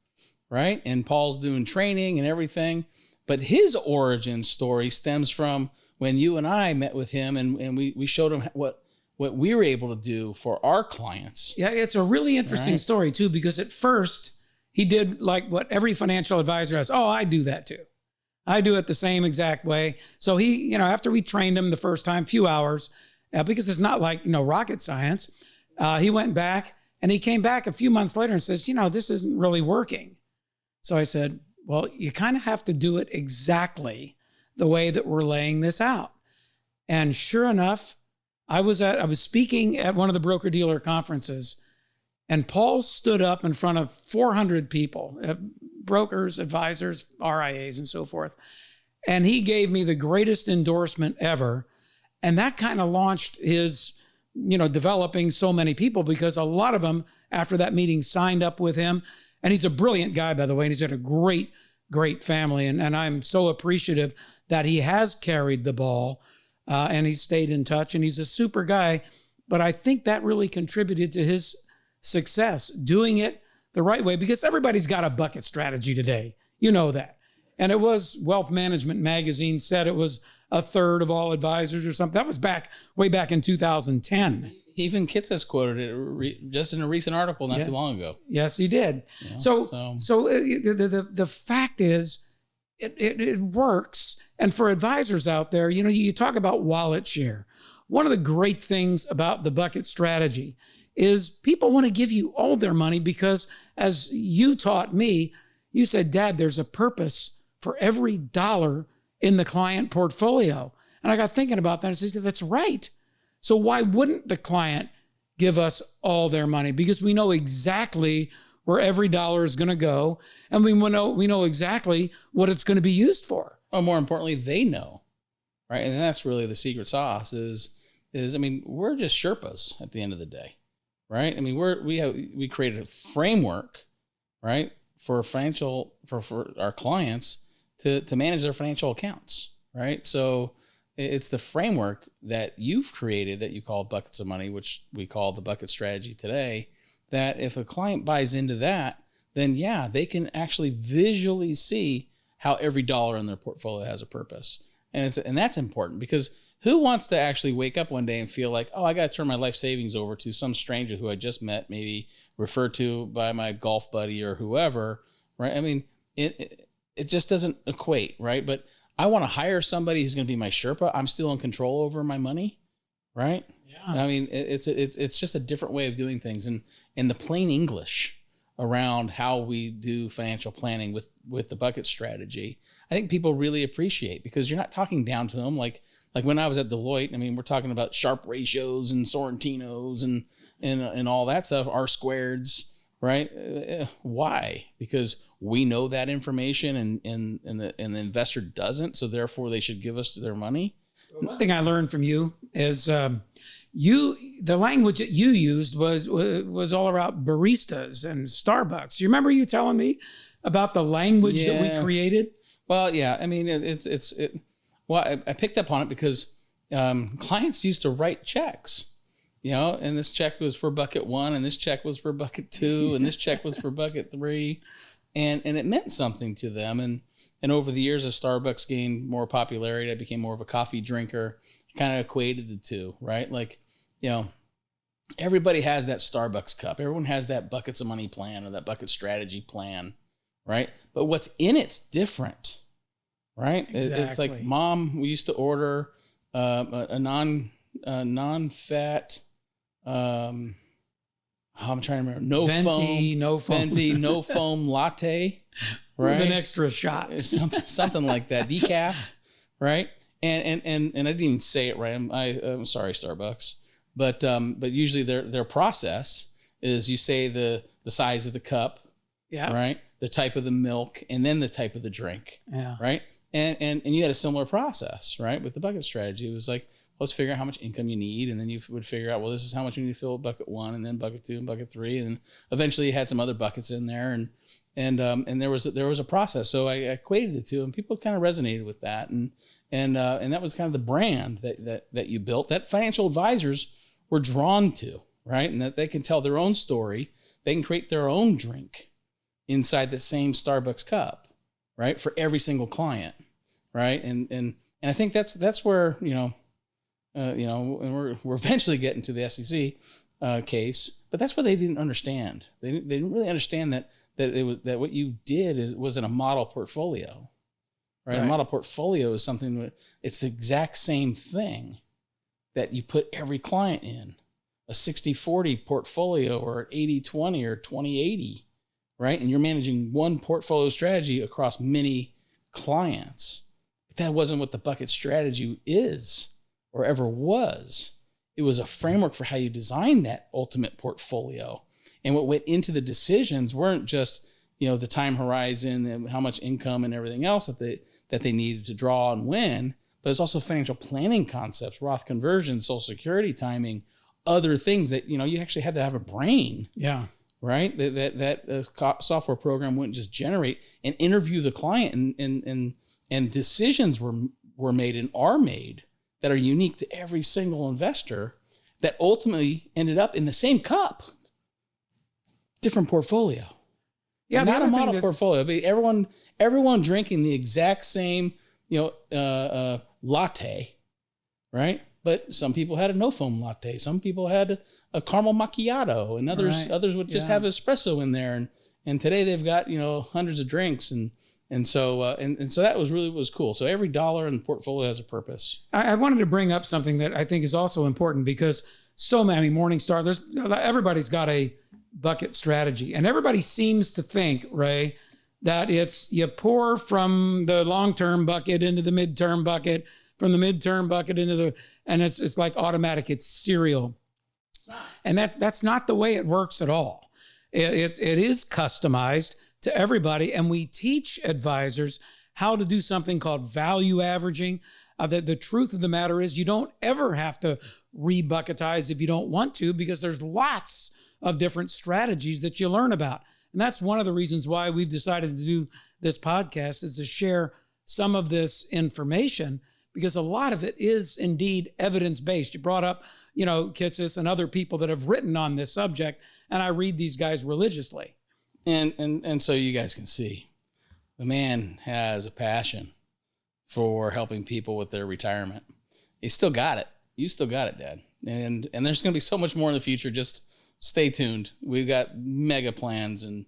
right? And Paul's doing training and everything. But his origin story stems from when you and I met with him and we showed him what we were able to do for our clients. Yeah, it's a really interesting story too, because at first he did like what every financial advisor does. Oh, I do that too. I do it the same exact way. So he, after we trained him the first time, few hours, because it's not like, rocket science, he went back and he came back a few months later and says, this isn't really working. So I said, well, you kind of have to do it exactly the way that we're laying this out. And sure enough, I was speaking at one of the broker-dealer conferences, and Paul stood up in front of 400 people, brokers, advisors, RIAs, and so forth. And he gave me the greatest endorsement ever. And that kind of launched his, developing so many people, because a lot of them after that meeting signed up with him. And he's a brilliant guy, by the way. And he's got a great, great family. And I'm so appreciative that he has carried the ball and he's stayed in touch, and he's a super guy. But I think that really contributed to his success, doing it the right way, because everybody's got a bucket strategy today. You know that. And it was Wealth Management Magazine said it was a third of all advisors or something. That was way back in 2010. Even Kitts has quoted it just in a recent article not too long ago. Yes, he did. So the fact is, it works. And for advisors out there, you talk about wallet share. One of the great things about the bucket strategy is people want to give you all their money because, as you taught me, you said, Dad, there's a purpose for every dollar in the client portfolio. And I got thinking about that. I said, that's right. So why wouldn't the client give us all their money? Because we know exactly where every dollar is going to go, and we know exactly what it's going to be used for. Or more importantly, they know, right? And that's really the secret sauce is we're just Sherpas at the end of the day, right? We created a framework, right, for our clients to manage their financial accounts, right? So it's the framework that you've created that you call buckets of money, which we call the bucket strategy today, that if a client buys into that, then yeah, they can actually visually see how every dollar in their portfolio has a purpose. And that's important, because who wants to actually wake up one day and feel like, oh, I got to turn my life savings over to some stranger who I just met, maybe referred to by my golf buddy or whoever, right? It just doesn't equate, right? But I want to hire somebody who's going to be my Sherpa. I'm still in control over my money, right? Yeah. It's just a different way of doing things, and the plain English around how we do financial planning with the bucket strategy, I think people really appreciate, because you're not talking down to them like when I was at Deloitte. We're talking about Sharpe ratios and Sorrentinos and all that stuff, R squareds, right? Why? Because we know that information and the investor doesn't, so therefore they should give us their money. One thing I learned from you is the language that you used was all about baristas and Starbucks. You remember you telling me about the language that we created? Well, yeah. I mean, I picked up on it because clients used to write checks, and this check was for bucket 1, and this check was for bucket 2, and this check was for bucket 3. And it meant something to them. And over the years, as Starbucks gained more popularity, I became more of a coffee drinker. Kind of equated the two, right? Like, everybody has that Starbucks cup. Everyone has that buckets of money plan or that bucket strategy plan, right? But what's in it's different, right? Exactly. It's like, Mom, we used to order a non-fat, I'm trying to remember. No foam latte, right? With an extra shot, something like that, decaf, right? And I didn't even say it right. I'm sorry, Starbucks, but usually their process is you say the size of the cup, right? The type of the milk, and then the type of the drink, right? And you had a similar process, right? With the bucket strategy, it was like, let's figure out how much income you need. And then you would figure out, well, this is how much you need to fill bucket 1, and then bucket 2 and bucket 3. And eventually you had some other buckets in there, and there was a process. So I equated the two, and people kind of resonated with that. And that was kind of the brand that you built, that financial advisors were drawn to, right? And that they can tell their own story. They can create their own drink inside the same Starbucks cup, right? For every single client, right? And I think that's where, and we're eventually getting to the SEC case, but that's what they didn't understand. They didn't really understand that what you did was in a model portfolio, right? A model portfolio is something it's the exact same thing that you put every client in, a 60-40 portfolio or 80-20 or 20-80, right? And you're managing one portfolio strategy across many clients. But that wasn't what the bucket strategy is or ever was. It was a framework for how you design that ultimate portfolio. And what went into the decisions weren't just, the time horizon and how much income and everything else that they needed to draw and win, but it's also financial planning concepts, Roth conversion, Social Security timing, other things that, you actually had to have a brain. Yeah. Right? That software program wouldn't just generate and interview the client, and decisions were made and are made that are unique to every single investor that ultimately ended up in the same cup, different portfolio. Yeah, not a model portfolio, but everyone drinking the exact same, latte, right? But some people had a no foam latte, some people had a caramel macchiato, and others would just have espresso in there. And today they've got hundreds of drinks, and so that was cool. So every dollar in the portfolio has a purpose. I wanted to bring up something that I think is also important, because so many Morningstar, everybody's got a bucket strategy, and everybody seems to think, Ray, that it's you pour from the long-term bucket into the mid-term bucket, from the mid-term bucket and it's like automatic. It's serial. It's not. And that's not the way it works at all. It is customized to everybody, and we teach advisors how to do something called value averaging. The truth of the matter is you don't ever have to rebucketize if you don't want to, because there's lots of different strategies that you learn about. And that's one of the reasons why we've decided to do this podcast, is to share some of this information, because a lot of it is indeed evidence-based. You brought up, Kitsis and other people that have written on this subject, and I read these guys religiously. And so you guys can see, the man has a passion for helping people with their retirement. He still got it. You still got it, Dad. And there's going to be so much more in the future. Just stay tuned. We've got mega plans, and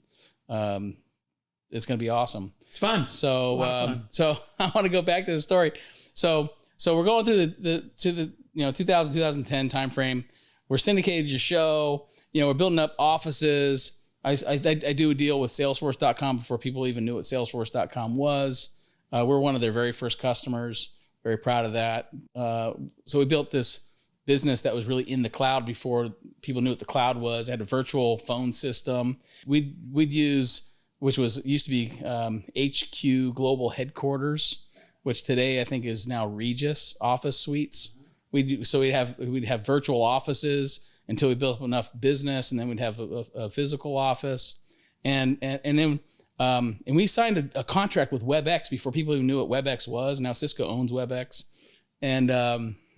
it's going to be awesome. It's fun. So I want to go back to the story. So we're going through the 2000, 2010 timeframe. We're syndicated your show. We're building up offices. I do a deal with Salesforce.com before people even knew what Salesforce.com was. We're one of their very first customers. Very proud of that. So we built this business that was really in the cloud before people knew what the cloud was. It had a virtual phone system. We'd use, which used to be HQ Global Headquarters, which today I think is now Regis office suites. We'd have virtual offices until we built up enough business, and then we'd have a physical office, and then we signed a contract with WebEx before people even knew what WebEx was. Now Cisco owns WebEx, and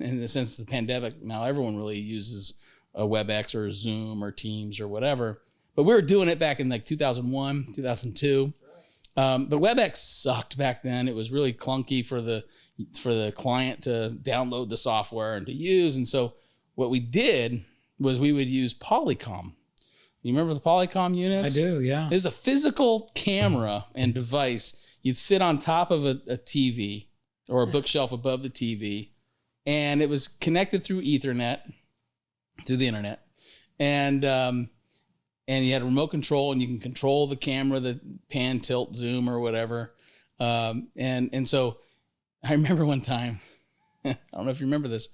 in the sense of the pandemic, now everyone really uses a WebEx or Zoom or Teams or whatever. But we were doing it back in like 2001, 2002. But WebEx sucked back then. It was really clunky for the client to download the software and to use. And so what we did was we would use Polycom. You remember the Polycom units? I do, yeah. There's a physical camera and device. You'd sit on top of a TV or a bookshelf above the TV, and it was connected through Ethernet, through the internet. And you had a remote control, and you can control the camera, the pan, tilt, zoom, or whatever. And so I remember one time, I don't know if you remember this,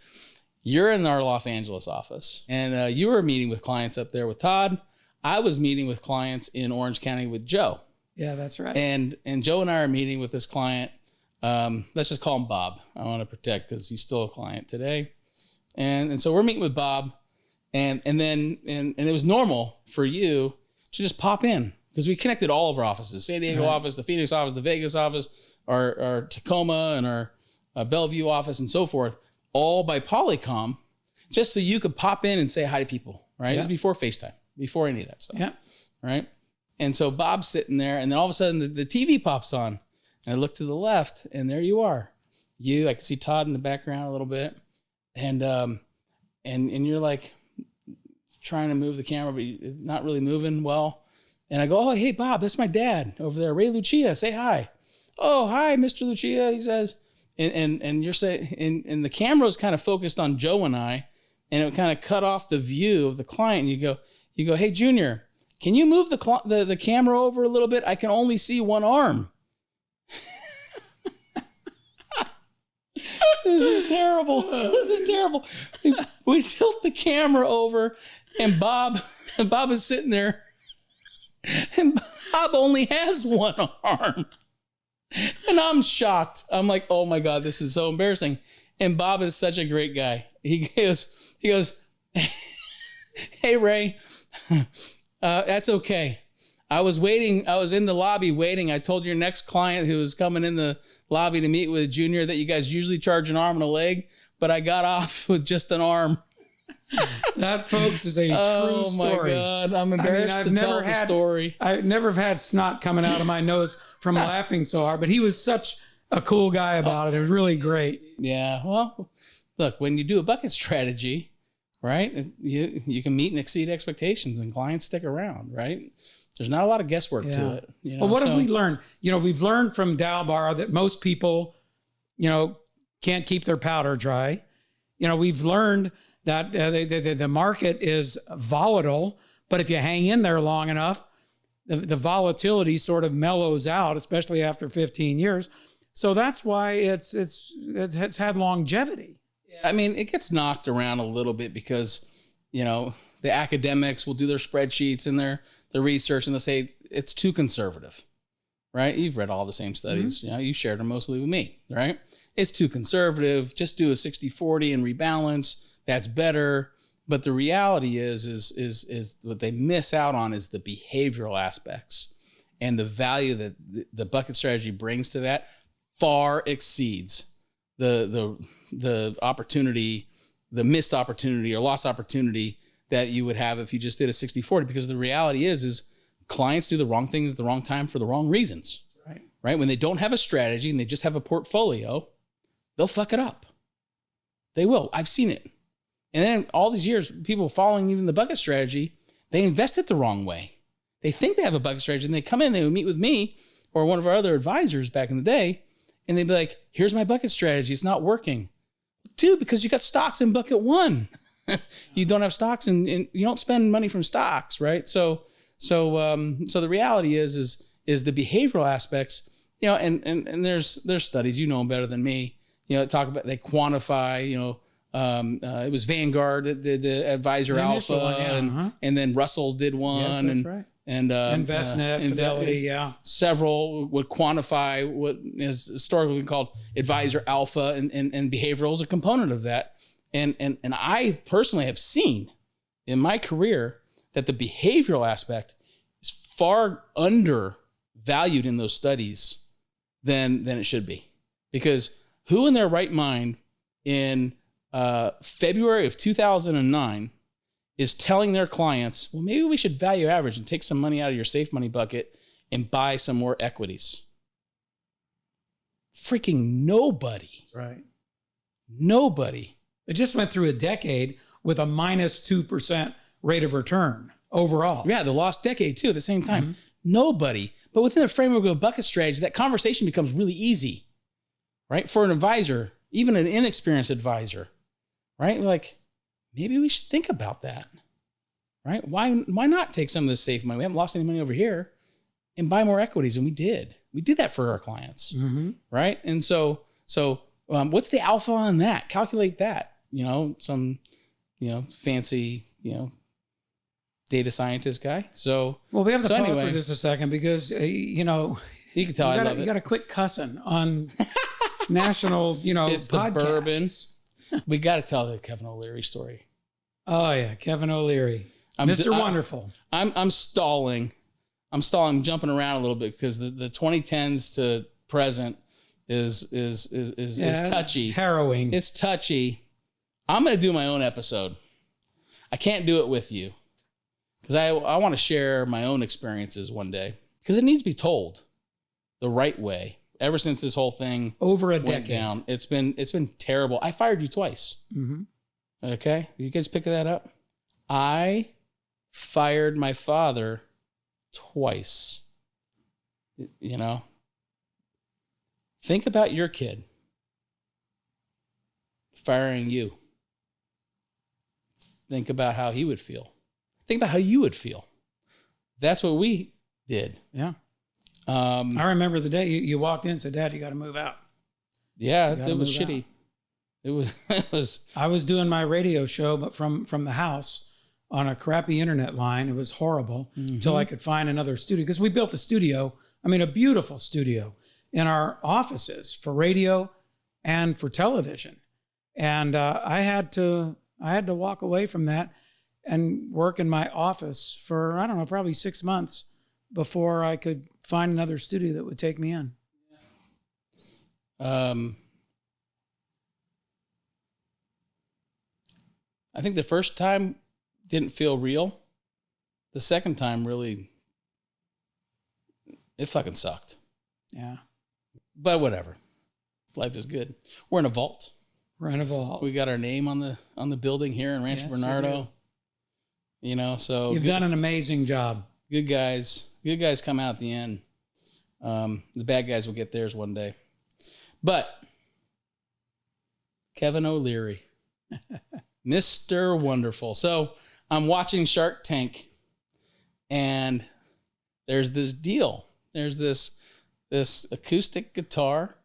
you're in our Los Angeles office, and you were meeting with clients up there with Todd. I was meeting with clients in Orange County with Joe. Yeah, that's right. And Joe and I are meeting with this client. Let's just call him Bob. I want to protect because he's still a client today. And so we're meeting with Bob. And it was normal for you to just pop in because we connected all of our offices, San Diego office, the Phoenix office, the Vegas office, our Tacoma and our Bellevue office and so forth, all by Polycom, just so you could pop in and say hi to people, right? Yeah. It was before FaceTime, before any of that stuff, right? And so Bob's sitting there, and then all of a sudden the TV pops on, and I look to the left, and there you are. I can see Todd in the background a little bit, and you're like, trying to move the camera, but it's not really moving well. And I go, oh, hey, Bob, that's my dad over there. Ray Lucia, say hi. Oh, hi, Mr. Lucia, he says. And you're saying, and the camera was kind of focused on Joe and I, and it kind of cut off the view of the client. And you go, hey, Junior, can you move the camera over a little bit? I can only see one arm. This is terrible. This is terrible. We tilt the camera over, and Bob is sitting there, and Bob only has one arm. And I'm shocked. I'm like, oh my God, this is so embarrassing. And Bob is such a great guy. He goes, hey, Ray, that's okay. I was waiting. I was in the lobby waiting. I told your next client who was coming in the lobby to meet with Junior that you guys usually charge an arm and a leg, but I got off with just an arm. That, folks, is a true story. Oh my God, I'm embarrassed to tell the story. I never have had snot coming out of my nose from laughing so hard, but he was such a cool guy about it. It was really great. Yeah. Well, look, when you do a bucket strategy, right, you can meet and exceed expectations, and clients stick around, right? There's not a lot of guesswork to it. But what have we learned? We've learned from Dalbar that most people, can't keep their powder dry. We've learned that the market is volatile, but if you hang in there long enough, the volatility sort of mellows out, especially after 15 years. So that's why it's had longevity. Yeah, I mean, it gets knocked around a little bit because, the academics will do their spreadsheets and their research, and they'll say it's too conservative, right? You've read all the same studies. Mm-hmm. You shared them mostly with me, right? It's too conservative. Just do a 60-40 and rebalance. That's better. But the reality is what they miss out on is the behavioral aspects, and the value that the bucket strategy brings to that far exceeds the opportunity, the missed opportunity or lost opportunity that you would have if you just did a 60-40, because the reality is clients do the wrong things at the wrong time for the wrong reasons, right? When they don't have a strategy and they just have a portfolio, they'll fuck it up. They will. I've seen it. And then all these years, people following even the bucket strategy, they invest it the wrong way. They think they have a bucket strategy, and they come in, they would meet with me or one of our other advisors back in the day, and they'd be like, here's my bucket strategy. It's not working. Dude, because you got stocks in bucket one. You don't have stocks, and you don't spend money from stocks, right? So the reality is the behavioral aspects, and there's studies, them better than me, talk about, they quantify, it was Vanguard that did the Advisor Alpha, and then Russell did one, yes, that's right. and InvestNet, Fidelity, yeah. Several would quantify what is historically called advisor alpha, and behavioral is a component of that. And I personally have seen in my career that the behavioral aspect is far undervalued in those studies than it should be. Because who in their right mind in February of 2009 is telling their clients, well, maybe we should value average and take some money out of your safe money bucket and buy some more equities? Freaking nobody. That's right. Nobody. It just went through a decade with a minus 2% rate of return overall. Yeah, the lost decade too at the same time. Nobody. But within the framework of a bucket strategy, that conversation becomes really easy, right? For an advisor, even an inexperienced advisor, right? Like, maybe we should think about that, right? Why not take some of this safe money? We haven't lost any money over here, and buy more equities. And we did. We did that for our clients, right? And so what's the alpha on that? Calculate that. Some fancy data scientist guy. So well, we have to pause for just a second because you can tell I love it. You got to quit cussing on national it's podcasts. The bourbon. We got to tell the Kevin O'Leary story. Oh yeah, Kevin O'Leary, Mr. Wonderful. I'm stalling. I'm jumping around a little bit because the 2010s to present is touchy. It's harrowing. It's touchy. I'm going to do my own episode. I can't do it with you because I want to share my own experiences one day because it needs to be told the right way. Ever since this whole thing over a went decade down, it's been terrible. I fired you twice. Okay, you guys pick that up. I fired my father twice. Think about your kid firing you. Think about how he would feel. Think about how you would feel. That's what we did. Yeah. I remember the day you walked in and said, Dad, you got to move out. Yeah, it was shitty. It was. I was doing my radio show, but from the house on a crappy internet line. It was horrible until I could find another studio because we built a studio. I mean, a beautiful studio in our offices for radio and for television. And I had to walk away from that and work in my office for, I don't know, probably 6 months before I could find another studio that would take me in. I think the first time didn't feel real. The second time really, it fucking sucked. Yeah. But whatever. Life is good. We're in a vault. We got our name on the building here in Rancho Bernardo. So you've done an amazing job. Good guys come out at the end. The bad guys will get theirs one day. But Kevin O'Leary, Mr. Wonderful. So I'm watching Shark Tank, and there's this deal. There's this acoustic guitar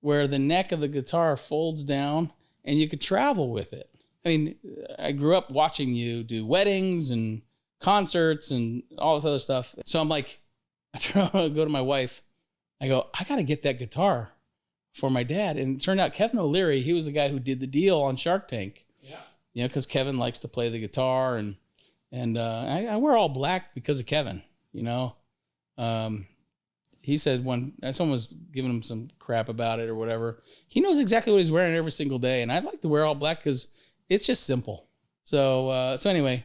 where the neck of the guitar folds down and you could travel with it. I mean, I grew up watching you do weddings and concerts and all this other stuff. So I'm like, I go to my wife. I go, I got to get that guitar for my dad. And it turned out Kevin O'Leary, he was the guy who did the deal on Shark Tank. Yeah. Because Kevin likes to play the guitar, and I wear all black because of Kevin. He said when someone was giving him some crap about it or whatever, he knows exactly what he's wearing every single day. And I like to wear all black because it's just simple. So anyway,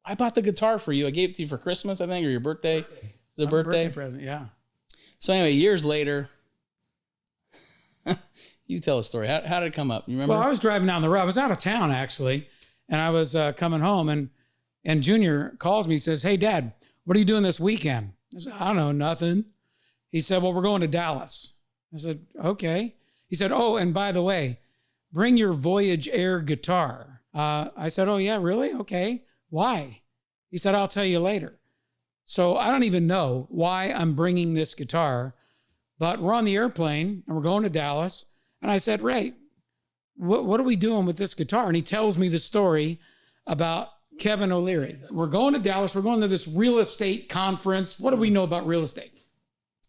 I bought the guitar for you. I gave it to you for Christmas, I think, or your birthday. It's a birthday present, yeah. So anyway, years later, you tell a story. How did it come up? You remember? Well, I was driving down the road. I was out of town, actually, and I was coming home, and Junior calls me, says, "Hey, Dad, what are you doing this weekend?" I said, "I don't know, nothing." He said, "Well, we're going to Dallas." I said, "Okay." He said, "Oh, and by the way, bring your Voyage Air guitar." I said, "Oh, yeah, really? Okay. Why?" He said, "I'll tell you later." So I don't even know why I'm bringing this guitar, but we're on the airplane and we're going to Dallas. And I said, "Ray, what are we doing with this guitar?" And he tells me the story about Kevin O'Leary. We're going to Dallas. We're going to this real estate conference. What do we know about real estate?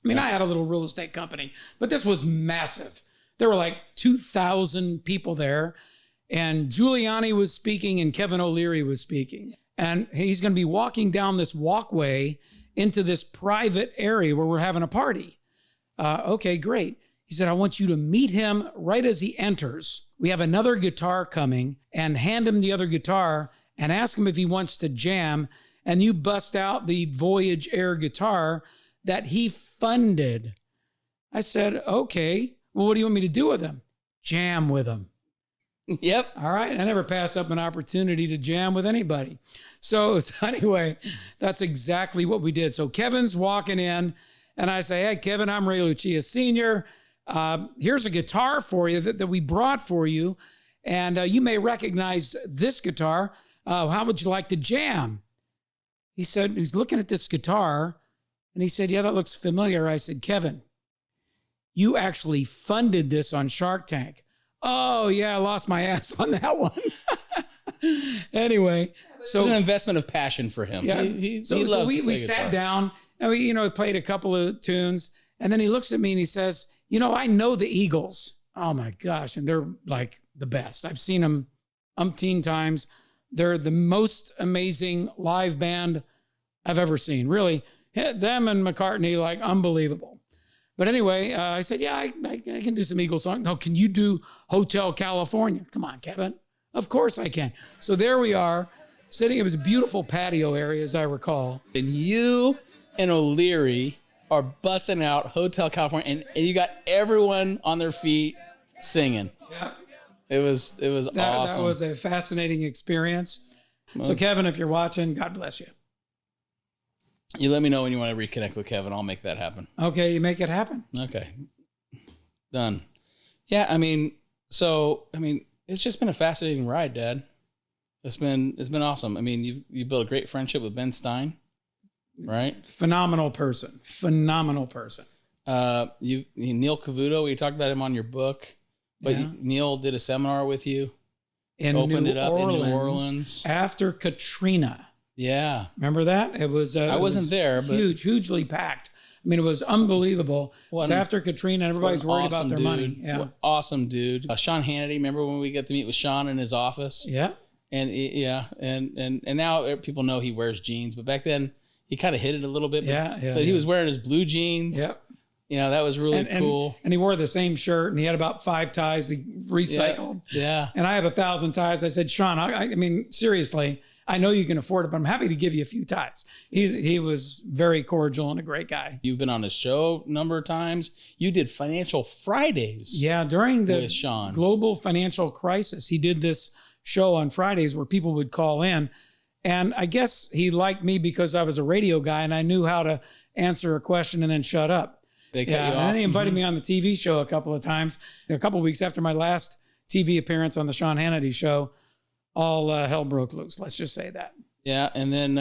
I mean, I had a little real estate company, but this was massive. There were like 2,000 people there, and Giuliani was speaking and Kevin O'Leary was speaking. And he's going to be walking down this walkway into this private area where we're having a party. Okay, great. He said, I want you to meet him right as he enters. We have another guitar coming, and hand him the other guitar and ask him if he wants to jam. And you bust out the Voyage Air guitar that he funded. I said, okay, well, what do you want me to do with him? Jam with him. Yep. All right. I never pass up an opportunity to jam with anybody. So anyway, that's exactly what we did. So Kevin's walking in, and I say, hey, Kevin, I'm Ray Lucia Sr. Here's a guitar for you that we brought for you. And you may recognize this guitar. How would you like to jam? He said, he's looking at this guitar, and he said, yeah, that looks familiar. I said, Kevin, you actually funded this on Shark Tank. Oh, yeah, I lost my ass on that one. Anyway. So it was an investment of passion for him. Yeah. He so loves we sat down, and we, played a couple of tunes, and then he looks at me and he says, I know the Eagles. Oh my gosh. And they're like the best. I've seen them umpteen times. They're the most amazing live band I've ever seen. Really, them and McCartney, like unbelievable. But anyway, I said, yeah, I can do some Eagles songs. No, can you do Hotel California? Come on, Kevin. Of course I can. So there we are, sitting. It was a beautiful patio area, as I recall. And you and O'Leary are busting out Hotel California, and you got everyone on their feet singing. Yeah. It was awesome. That was a fascinating experience. So Kevin, if you're watching, God bless you. You let me know when you want to reconnect with Kevin. I'll make that happen. Okay, you make it happen. Okay. Done. Yeah, it's just been a fascinating ride, Dad. It's been awesome. I mean, you built a great friendship with Ben Stein, right? Phenomenal person. Phenomenal person. Neil Cavuto, you talked about him on your book, but yeah. Neil did a seminar with you. Opened it up in New Orleans after Katrina. Yeah. Remember that? It was I wasn't there, but hugely packed. I mean, it was unbelievable. It was after Katrina, and everybody's worried about their money. Yeah. What awesome dude. Sean Hannity, remember when we got to meet with Sean in his office? Yeah. And now people know he wears jeans, but back then he kind of hid it a little bit. But he was wearing his blue jeans. Yep. That was really cool. And he wore the same shirt, and he had about 5 ties he recycled. Yeah. And I have 1,000 ties. I said, Sean, I mean, seriously, I know you can afford it, but I'm happy to give you a few ties. He was very cordial and a great guy. You've been on his show a number of times. You did Financial Fridays. Yeah, during the with Sean. global financial crisis, he did this show on Fridays where people would call in. And I guess he liked me because I was a radio guy and I knew how to answer a question and then shut up. They cut you off. And then he invited me on the TV show a couple of times. A couple of weeks after my last TV appearance on the Sean Hannity show, all hell broke loose. Let's just say that. Yeah. And then,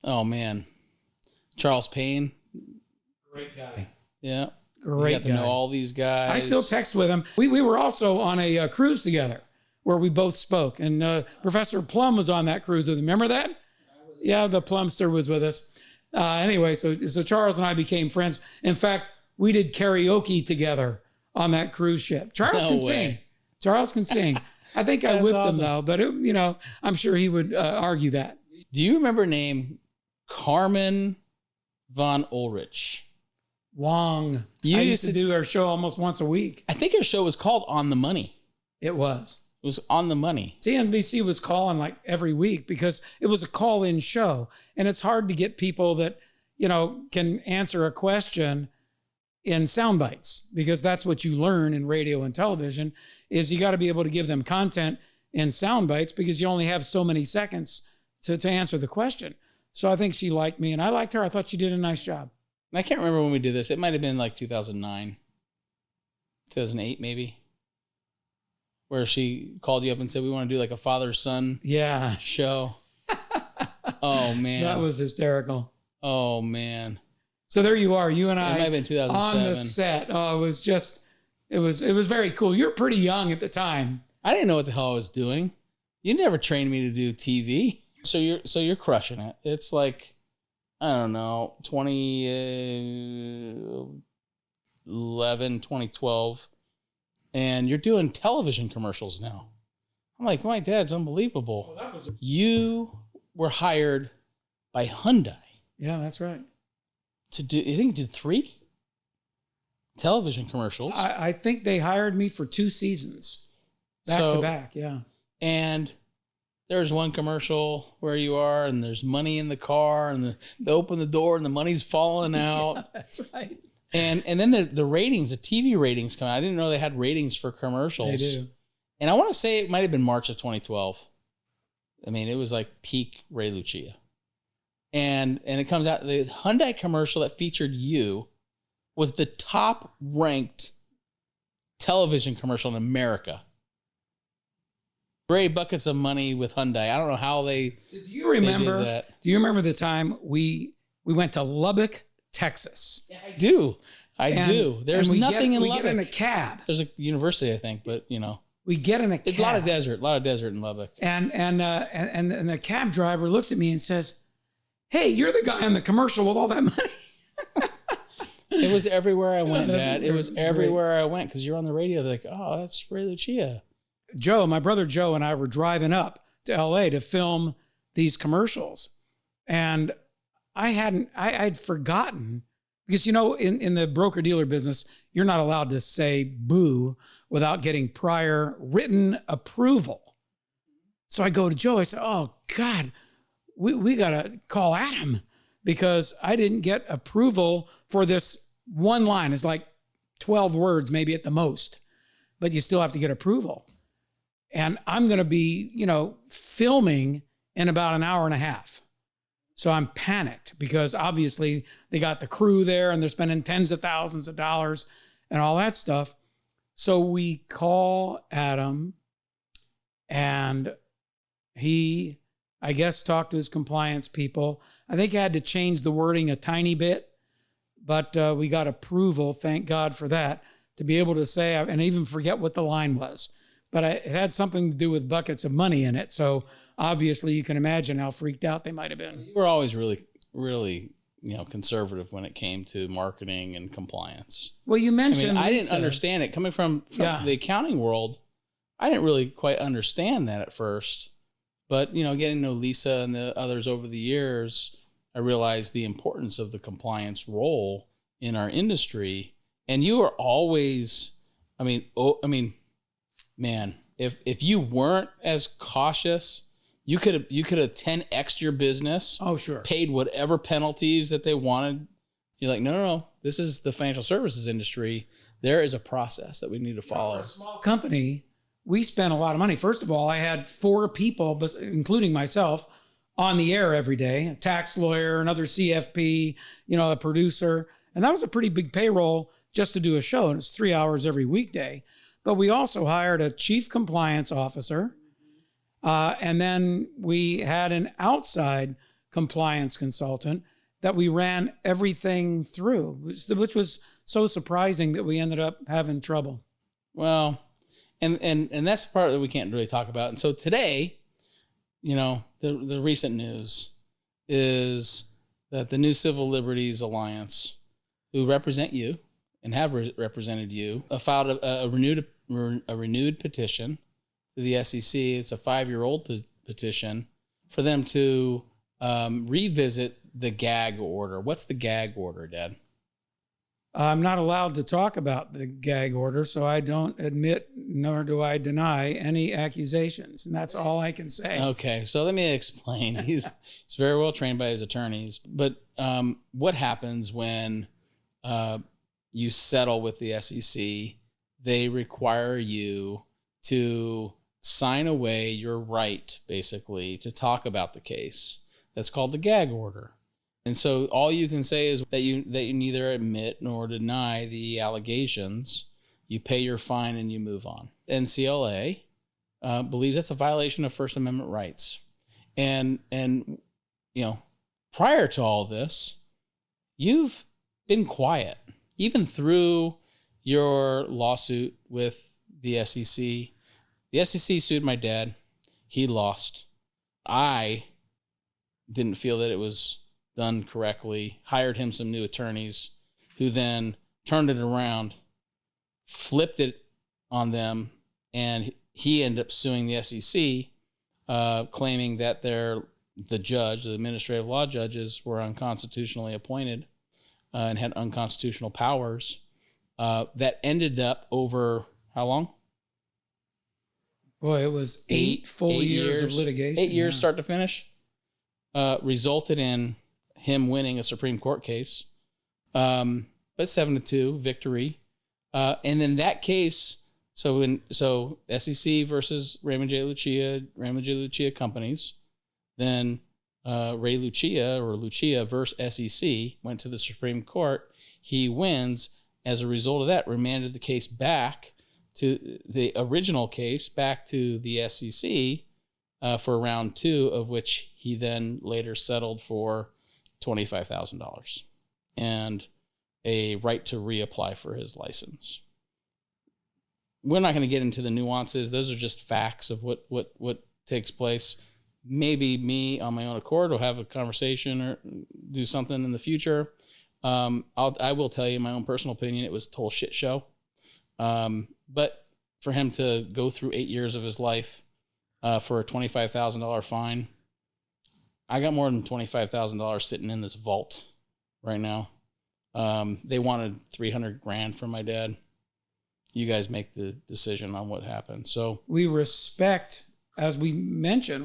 oh man, Charles Payne. Great guy. Yeah. Great guy. You got to know all these guys. I still text with him. We were also on a cruise together where we both spoke. And Professor Plum was on that cruise with him. Remember that? Yeah, the Plumster was with us. Anyway, so Charles and I became friends. In fact, we did karaoke together on that cruise ship. Charles can sing. Charles can sing. I think I whipped him though, but I'm sure he would argue that. Do you remember name Carmen von Ulrich? Wong. I used to do our show almost once a week. I think her show was called On the Money. It was. It was On the Money. CNBC was calling like every week because it was a call-in show. And it's hard to get people that, can answer a question in sound bites, because that's what you learn in radio and television is you got to be able to give them content in sound bites because you only have so many seconds to answer the question. So I think she liked me and I liked her. I thought she did a nice job. I can't remember when we did this. It might have been like 2009, 2008 maybe, where she called you up and said, we want to do like a father-son show. Oh, man. That was hysterical. Oh, man. So there you are, you and I it might have been 2007. on the set. Oh, it was very cool. You're pretty young at the time. I didn't know what the hell I was doing. You never trained me to do TV. So you're crushing it. It's like, I don't know, 2011, 2012, and you're doing television commercials now. I'm like, my dad's unbelievable. Well, you were hired by Hyundai. Yeah, that's right. To do, you think you did 3 television commercials? I think they hired me for 2 seasons, back to back. Yeah, and there's one commercial where you are, and there's money in the car, and they open the door, and the money's falling out. Yeah, that's right. And then the ratings, the TV ratings come out. I didn't know they had ratings for commercials. They do. And I want to say it might have been March of 2012. I mean, it was like peak Ray Lucia. And it comes out, the Hyundai commercial that featured you was the top ranked television commercial in America. Ray buckets of money with Hyundai. I don't know how they. Do you remember? They did that. Do you remember the time we went to Lubbock, Texas? Yeah, I do. I do. There's nothing in Lubbock. We get in a cab. There's a university, I think, but we get in a cab. It's a lot of desert in Lubbock. And the cab driver looks at me and says, "Hey, you're the guy in the commercial with all that money." It was everywhere I went, Dad. It was everywhere I went because you're on the radio. They're like, "Oh, that's Ray Lucia." Joe, my brother Joe, and I were driving up to LA to film these commercials. And I'd forgotten, because, in the broker dealer business, you're not allowed to say boo without getting prior written approval. So I go to Joe, I say, "Oh God, we got to call Adam because I didn't get approval for this one line." It's like 12 words, maybe at the most, but you still have to get approval. And I'm going to be, filming in about an hour and a half. So I'm panicked because obviously they got the crew there and they're spending tens of thousands of dollars and all that stuff. So we call Adam, and he, I guess, talked to his compliance people. I think I had to change the wording a tiny bit, but we got approval, thank God for that, to be able to say, and I even forget what the line was. But it had something to do with buckets of money in it. So obviously you can imagine how freaked out they might have been. You were always really, really, conservative when it came to marketing and compliance. Well, you mentioned I didn't understand it. Coming from the accounting world, I didn't really quite understand that at first. But, getting to know Lisa and the others over the years, I realized the importance of the compliance role in our industry. And you are always, man, if you weren't as cautious, you could have 10x'd your business. Oh, sure. Paid whatever penalties that they wanted. You're like, no. This is the financial services industry. There is a process that we need to follow. For a small company, we spent a lot of money. First of all, I had 4 people, including myself, on the air every day. A tax lawyer, another CFP, a producer. And that was a pretty big payroll just to do a show. And it's 3 hours every weekday. But we also hired a chief compliance officer. And then we had an outside compliance consultant that we ran everything through, which was so surprising that we ended up having trouble. Well, and that's the part that we can't really talk about. And so today, the recent news is that the New Civil Liberties Alliance, who represent you, and have represented you, filed a renewed petition to the SEC. It's a 5-year-old petition for them to revisit the gag order. What's the gag order, Dad? I'm not allowed to talk about the gag order, so I don't admit nor do I deny any accusations, and that's all I can say. Okay, so let me explain. He's very well trained by his attorneys, but what happens when you settle with the SEC? They require you to sign away your right, basically, to talk about the case. That's called the gag order. And so all you can say is that you neither admit nor deny the allegations. You pay your fine and you move on. NCLA believes that's a violation of First Amendment rights. And prior to all this, you've been quiet, even through your lawsuit with the SEC. The SEC sued my dad. He lost. I didn't feel that it was done correctly, hired him some new attorneys who then turned it around, flipped it on them, and he ended up suing the SEC, claiming that the administrative law judges were unconstitutionally appointed and had unconstitutional powers. That ended up over how long? Boy, it was eight full years of litigation. 8 years start to finish. Resulted in him winning a Supreme Court case, but 7-2 victory. And then that case, so SEC versus Raymond J. Lucia companies, then Ray Lucia versus SEC went to the Supreme Court. He wins. As a result of that, remanded the case back to the original case, back to the SEC for round 2, of which he then later settled for $25,000 and a right to reapply for his license. We're not going to get into the nuances. Those are just facts of what takes place. Maybe me on my own accord will have a conversation or do something in the future. I will tell you my own personal opinion. It was a total shit show. But for him to go through 8 years of his life for a $25,000 fine, I got more than $25,000 sitting in this vault right now. They wanted $300,000 from my dad. You guys make the decision on what happened. So we respect, as we mentioned,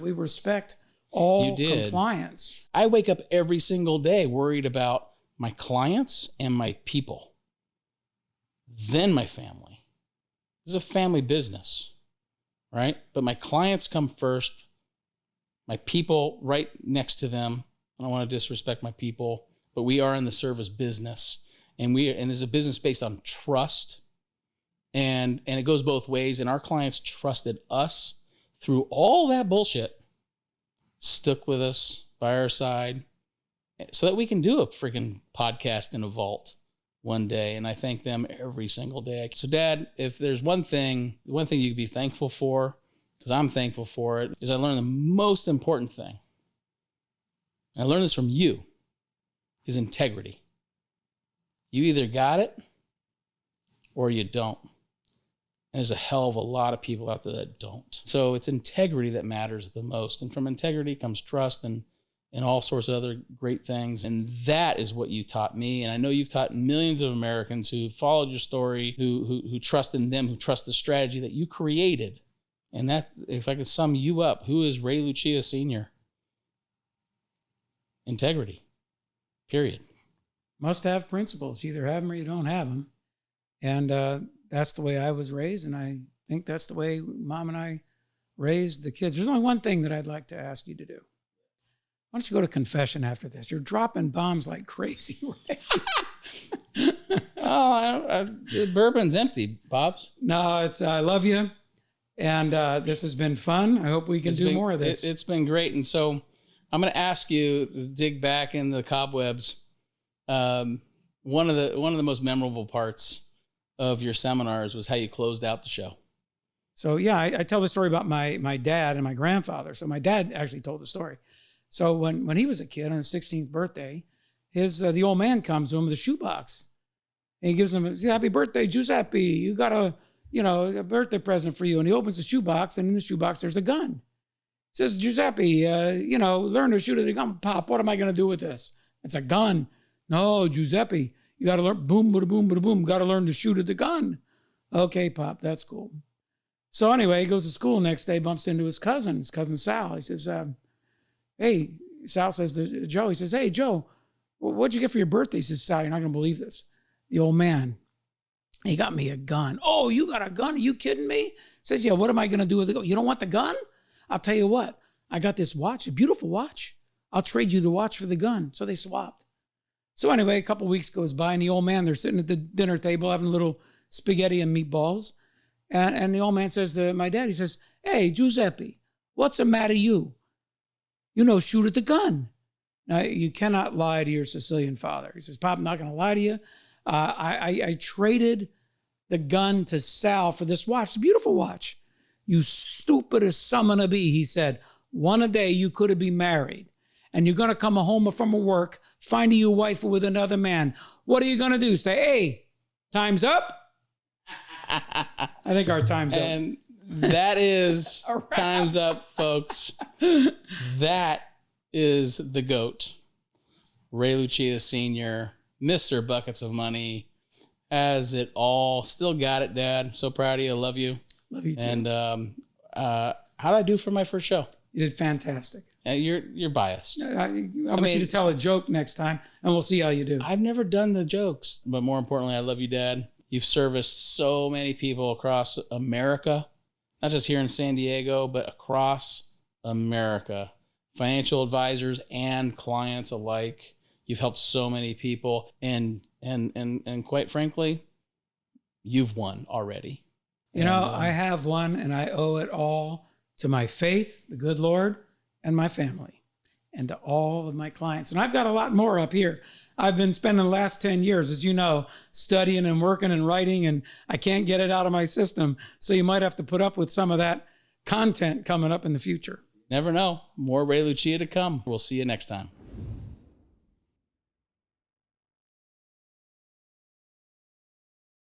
all compliance. I wake up every single day worried about my clients and my people, then my family. This is a family business, right? But my clients come first, my people right next to them. I don't want to disrespect my people, but we are in the service business, and there's a business based on trust, and it goes both ways. And our clients trusted us through all that bullshit, stuck with us by our side, so that we can do a freaking podcast in a vault one day. And I thank them every single day. So Dad, if there's one thing you could be thankful for, because I'm thankful for it, is I learned the most important thing. And I learned this from you, is integrity. You either got it or you don't. And there's a hell of a lot of people out there that don't. So it's integrity that matters the most. And from integrity comes trust and all sorts of other great things. And that is what you taught me. And I know you've taught millions of Americans who followed your story, who trust in them, who trust the strategy that you created. And that, if I could sum you up, who is Ray Lucia Sr.? Integrity. Period. Must have principles. You either have them or you don't have them. And that's the way I was raised. And I think that's the way Mom and I raised the kids. There's only one thing that I'd like to ask you to do. Why don't you go to confession after this? You're dropping bombs like crazy, right? The bourbon's empty, Pops. No, it's I love you. And this has been fun. I hope we can do more of this. It's been great. And so I'm going to ask you to dig back in the cobwebs. One of the most memorable parts of your seminars was how you closed out the show. So yeah, I tell the story about my dad and my grandfather. So my dad actually told the story. So when he was a kid on his 16th birthday, the old man comes to him with a shoebox, and he gives him a happy birthday, Giuseppe. You got a birthday present for you. And he opens the shoebox, and in the shoebox there's a gun. He says, Giuseppe, learn to shoot at a gun. Pop, what am I going to do with this? It's a gun. No, Giuseppe, you got to learn, boom, bada boom, bada boom, got to learn to shoot at the gun. Okay, Pop, that's cool. So anyway, he goes to school the next day, bumps into his cousin Sal. He says, hey, Sal says to Joe, he says, hey, Joe, what'd you get for your birthday? He says, Sal, you're not going to believe this. The old man, he got me a gun. Oh, you got a gun? Are you kidding me? He says, yeah, what am I going to do with the gun? You don't want the gun? I'll tell you what, I got this watch, a beautiful watch. I'll trade you the watch for the gun. So they swapped. So anyway, a couple weeks goes by, and the old man, they're sitting at the dinner table having a little spaghetti and meatballs. And the old man says to my dad, he says, hey, Giuseppe, what's the matter you? Shoot at the gun. Now, you cannot lie to your Sicilian father. He says, Pop, I'm not going to lie to you. I traded the gun to Sal for this watch. It's a beautiful watch. You stupidest son of a bee, he said. One a day you could have been married. And you're going to come home from work, finding your wife with another man. What are you going to do? Say, hey, time's up? I think our time's up. And that is time's up, folks. That is the GOAT. Ray Lucia Sr., Mr. Buckets of Money. Has it all. Still got it, Dad. So proud of you. I love you. Love you too. And how did I do for my first show? You did fantastic. You're biased. I want you to tell a joke next time, and we'll see how you do. I've never done the jokes, but more importantly, I love you, Dad. You've serviced so many people across America, not just here in San Diego, but across America. Financial advisors and clients alike. You've helped so many people, and quite frankly, you've won already. I have won, and I owe it all to my faith, the good Lord, and my family, and to all of my clients. And I've got a lot more up here. I've been spending the last 10 years, as you know, studying and working and writing, and I can't get it out of my system. So you might have to put up with some of that content coming up in the future. Never know. More Ray Lucia to come. We'll see you next time.